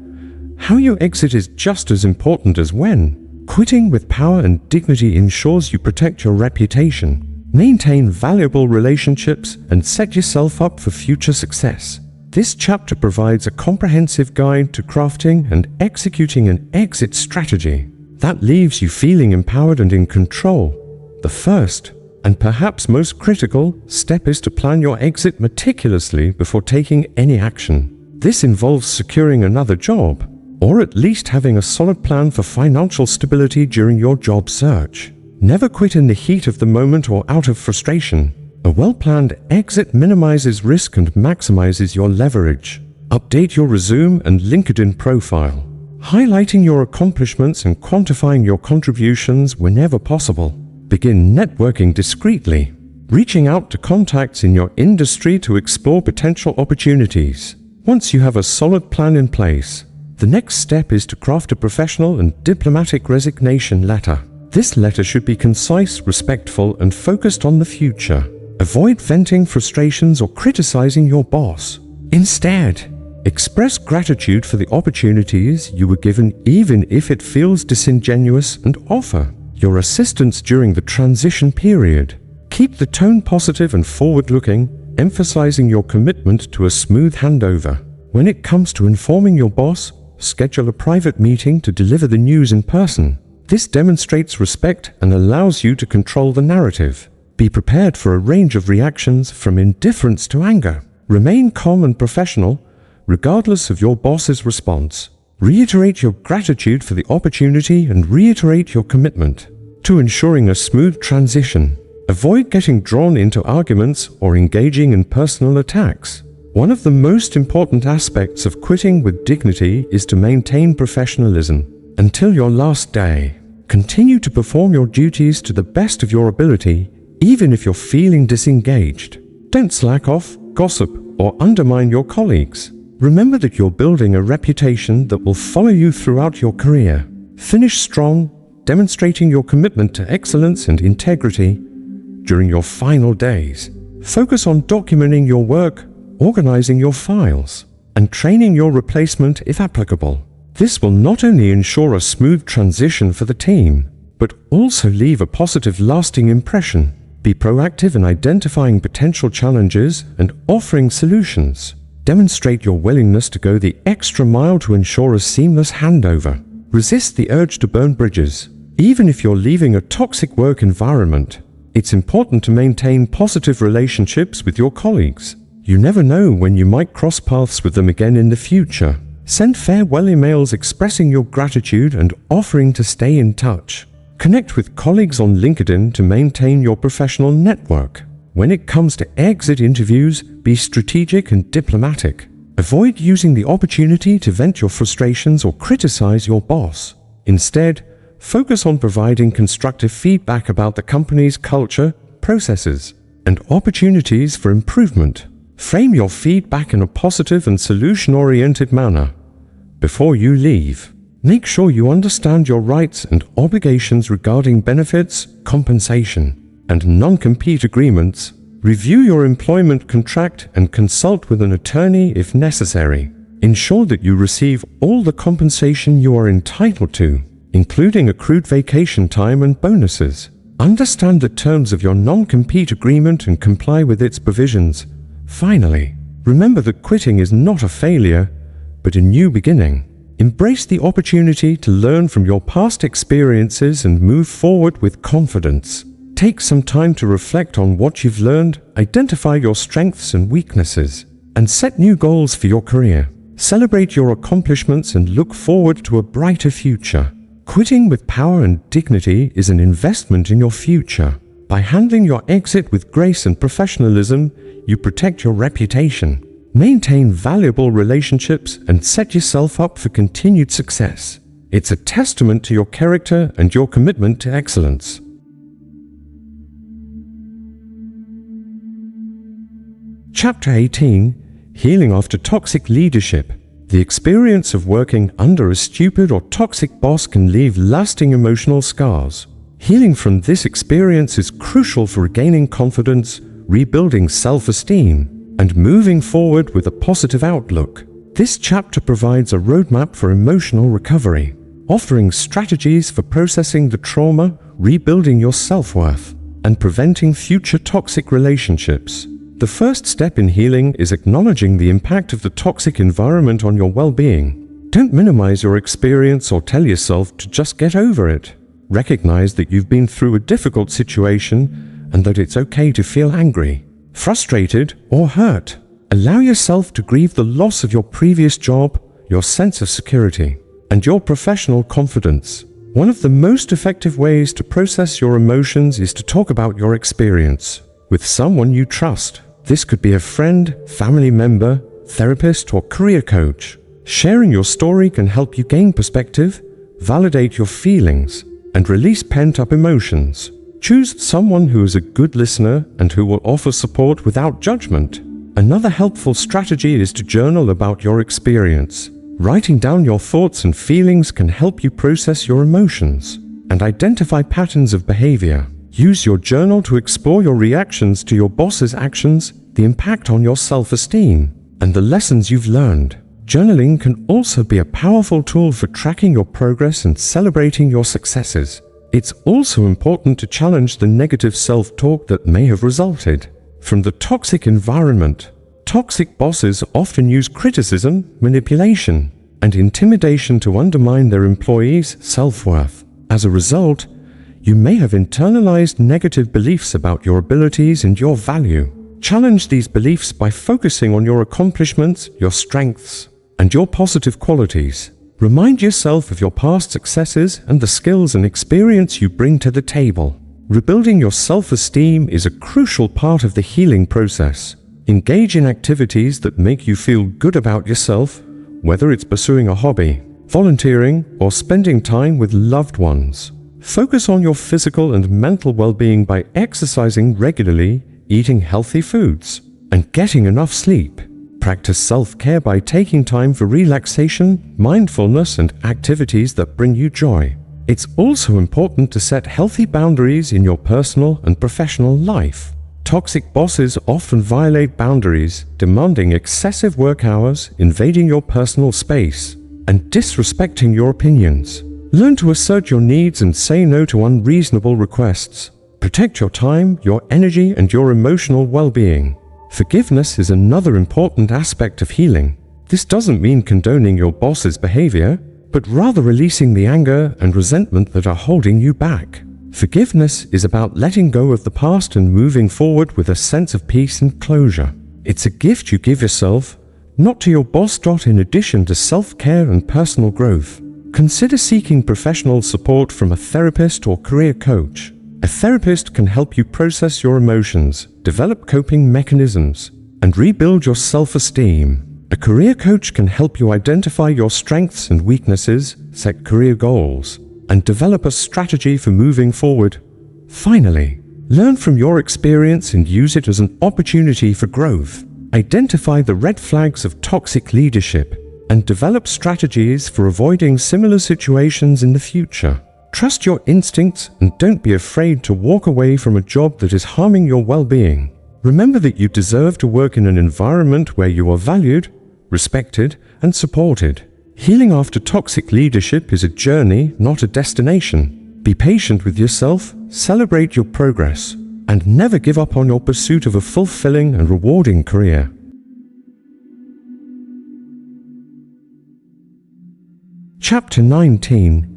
how you exit is just as important as when. Quitting with power and dignity ensures you protect your reputation, maintain valuable relationships, and set yourself up for future success. This chapter provides a comprehensive guide to crafting and executing an exit strategy that leaves you feeling empowered and in control. The first, and perhaps most critical, step is to plan your exit meticulously before taking any action. This involves securing another job, or at least having a solid plan for financial stability during your job search. Never quit in the heat of the moment or out of frustration. A well-planned exit minimizes risk and maximizes your leverage. Update your resume and LinkedIn profile, highlighting your accomplishments and quantifying your contributions whenever possible. Begin networking discreetly, reaching out to contacts in your industry to explore potential opportunities. Once you have a solid plan in place, the next step is to craft a professional and diplomatic resignation letter. This letter should be concise, respectful, and focused on the future. Avoid venting frustrations or criticizing your boss. Instead, express gratitude for the opportunities you were given, even if it feels disingenuous, and offer your assistance during the transition period. Keep the tone positive and forward-looking, emphasizing your commitment to a smooth handover. When it comes to informing your boss, schedule a private meeting to deliver the news in person. This demonstrates respect and allows you to control the narrative. Be prepared for a range of reactions from indifference to anger. Remain calm and professional, regardless of your boss's response. Reiterate your gratitude for the opportunity and reiterate your commitment to ensuring a smooth transition. Avoid getting drawn into arguments or engaging in personal attacks. One of the most important aspects of quitting with dignity is to maintain professionalism until your last day. Continue to perform your duties to the best of your ability, even if you're feeling disengaged. Don't slack off, gossip, or undermine your colleagues. Remember that you're building a reputation that will follow you throughout your career. Finish strong, demonstrating your commitment to excellence and integrity during your final days. Focus on documenting your work, organizing your files, and training your replacement if applicable. This will not only ensure a smooth transition for the team, but also leave a positive, lasting impression. Be proactive in identifying potential challenges and offering solutions. Demonstrate your willingness to go the extra mile to ensure a seamless handover. Resist the urge to burn bridges. Even if you're leaving a toxic work environment, it's important to maintain positive relationships with your colleagues. You never know when you might cross paths with them again in the future. Send farewell emails expressing your gratitude and offering to stay in touch. Connect with colleagues on LinkedIn to maintain your professional network. When it comes to exit interviews, be strategic and diplomatic. Avoid using the opportunity to vent your frustrations or criticize your boss. Instead, focus on providing constructive feedback about the company's culture, processes, and opportunities for improvement. Frame your feedback in a positive and solution-oriented manner. Before you leave, make sure you understand your rights and obligations regarding benefits, compensation, and non-compete agreements. Review your employment contract and consult with an attorney if necessary. Ensure that you receive all the compensation you are entitled to, including accrued vacation time and bonuses. Understand the terms of your non-compete agreement and comply with its provisions. Finally, remember that quitting is not a failure, but a new beginning. Embrace the opportunity to learn from your past experiences and move forward with confidence. Take some time to reflect on what you've learned, identify your strengths and weaknesses, and set new goals for your career. Celebrate your accomplishments and look forward to a brighter future. Quitting with power and dignity is an investment in your future. By handling your exit with grace and professionalism, you protect your reputation, maintain valuable relationships, and set yourself up for continued success. It's a testament to your character and your commitment to excellence. Chapter 18: Healing After Toxic Leadership. The experience of working under a stupid or toxic boss can leave lasting emotional scars. Healing from this experience is crucial for regaining confidence, rebuilding self-esteem, and moving forward with a positive outlook. This chapter provides a roadmap for emotional recovery, offering strategies for processing the trauma, rebuilding your self-worth, and preventing future toxic relationships. The first step in healing is acknowledging the impact of the toxic environment on your well-being. Don't minimize your experience or tell yourself to just get over it. Recognize that you've been through a difficult situation and that it's okay to feel angry, frustrated, or hurt. Allow yourself to grieve the loss of your previous job, your sense of security, and your professional confidence. One of the most effective ways to process your emotions is to talk about your experience with someone you trust. This could be a friend, family member, therapist, or career coach. Sharing your story can help you gain perspective, validate your feelings, and release pent-up emotions. Choose someone who is a good listener and who will offer support without judgment. Another helpful strategy is to journal about your experience. Writing down your thoughts and feelings can help you process your emotions and identify patterns of behavior. Use your journal to explore your reactions to your boss's actions, the impact on your self-esteem, and the lessons you've learned. Journaling can also be a powerful tool for tracking your progress and celebrating your successes. It's also important to challenge the negative self-talk that may have resulted from the toxic environment. Toxic bosses often use criticism, manipulation, and intimidation to undermine their employees' self-worth. As a result, you may have internalized negative beliefs about your abilities and your value. Challenge these beliefs by focusing on your accomplishments, your strengths, and your positive qualities. Remind yourself of your past successes and the skills and experience you bring to the table. Rebuilding your self-esteem is a crucial part of the healing process. Engage in activities that make you feel good about yourself, whether it's pursuing a hobby, volunteering, or spending time with loved ones. Focus on your physical and mental well-being by exercising regularly, eating healthy foods, and getting enough sleep. Practice self-care by taking time for relaxation, mindfulness, and activities that bring you joy. It's also important to set healthy boundaries in your personal and professional life. Toxic bosses often violate boundaries, demanding excessive work hours, invading your personal space, and disrespecting your opinions. Learn to assert your needs and say no to unreasonable requests. Protect your time, your energy, and your emotional well-being. Forgiveness is another important aspect of healing. This doesn't mean condoning your boss's behavior, but rather releasing the anger and resentment that are holding you back. Forgiveness is about letting go of the past and moving forward with a sense of peace and closure. It's a gift you give yourself, not to your boss. In addition to self-care and personal growth, consider seeking professional support from a therapist or career coach. A therapist can help you process your emotions, develop coping mechanisms, and rebuild your self-esteem. A career coach can help you identify your strengths and weaknesses, set career goals, and develop a strategy for moving forward. Finally, learn from your experience and use it as an opportunity for growth. Identify the red flags of toxic leadership and develop strategies for avoiding similar situations in the future. Trust your instincts and don't be afraid to walk away from a job that is harming your well-being. Remember that you deserve to work in an environment where you are valued, respected, and supported. Healing after toxic leadership is a journey, not a destination. Be patient with yourself, celebrate your progress, and never give up on your pursuit of a fulfilling and rewarding career. Chapter 19.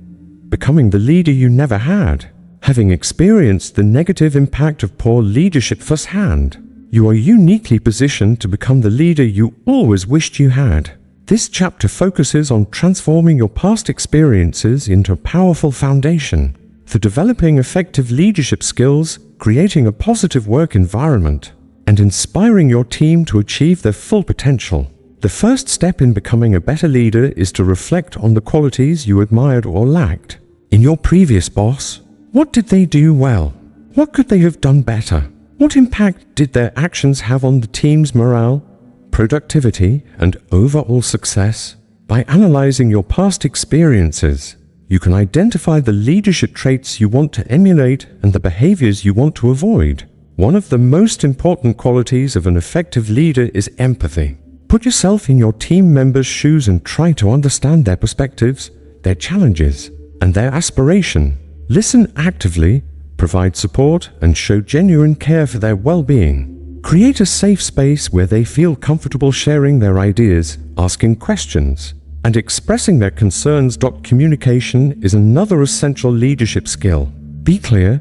Becoming the leader you never had. Having experienced the negative impact of poor leadership firsthand, you are uniquely positioned to become the leader you always wished you had. This chapter focuses on transforming your past experiences into a powerful foundation for developing effective leadership skills, creating a positive work environment, and inspiring your team to achieve their full potential. The first step in becoming a better leader is to reflect on the qualities you admired or lacked in your previous boss. What did they do well? What could they have done better? What impact did their actions have on the team's morale, productivity, and overall success? By analyzing your past experiences, you can identify the leadership traits you want to emulate and the behaviors you want to avoid. One of the most important qualities of an effective leader is empathy. Put yourself in your team members' shoes and try to understand their perspectives, their challenges, and their aspiration. Listen actively, provide support, and show genuine care for their well-being. Create a safe space where they feel comfortable sharing their ideas, asking questions, and expressing their concerns. Communication is another essential leadership skill. Be clear,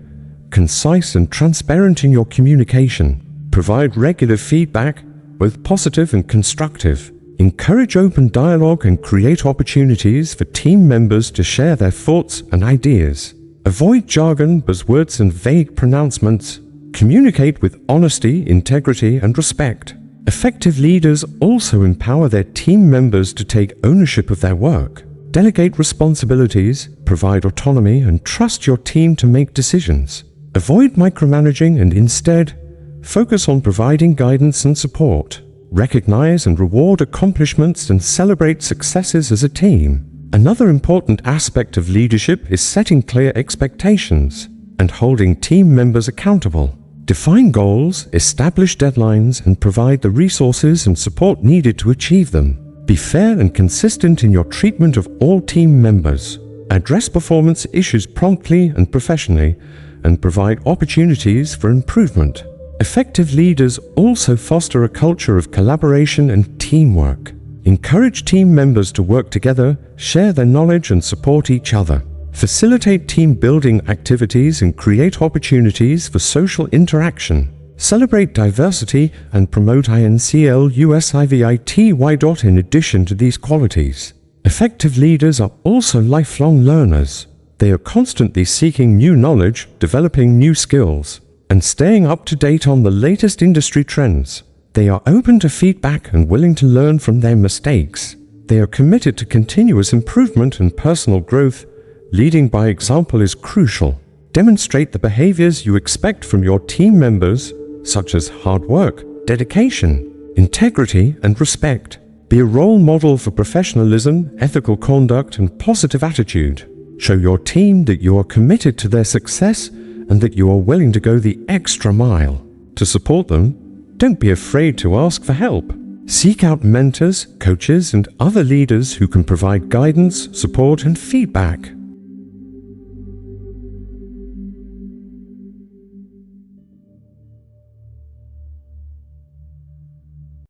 concise, and transparent in your communication. Provide regular feedback, both positive and constructive. Encourage open dialogue and create opportunities for team members to share their thoughts and ideas. Avoid jargon, buzzwords, and vague pronouncements. Communicate with honesty, integrity, and respect. Effective leaders also empower their team members to take ownership of their work. Delegate responsibilities, provide autonomy, and trust your team to make decisions. Avoid micromanaging and instead, focus on providing guidance and support. Recognize and reward accomplishments and celebrate successes as a team. Another important aspect of leadership is setting clear expectations and holding team members accountable. Define goals, establish deadlines, and provide the resources and support needed to achieve them. Be fair and consistent in your treatment of all team members. Address performance issues promptly and professionally, and provide opportunities for improvement. Effective leaders also foster a culture of collaboration and teamwork. Encourage team members to work together, share their knowledge, and support each other. Facilitate team-building activities and create opportunities for social interaction. Celebrate diversity and promote inclusivity. In addition to these qualities, Effective leaders are also lifelong learners. They are constantly seeking new knowledge, developing new skills, and staying up to date on the latest industry trends. They are open to feedback and willing to learn from their mistakes. They are committed to continuous improvement and personal growth. Leading by example is crucial. Demonstrate the behaviors you expect from your team members, such as hard work, dedication, integrity, and respect. Be a role model for professionalism, ethical conduct, and positive attitude. Show your team that you are committed to their success and that you are willing to go the extra mile. To support them, don't be afraid to ask for help. Seek out mentors, coaches, and other leaders who can provide guidance, support, and feedback.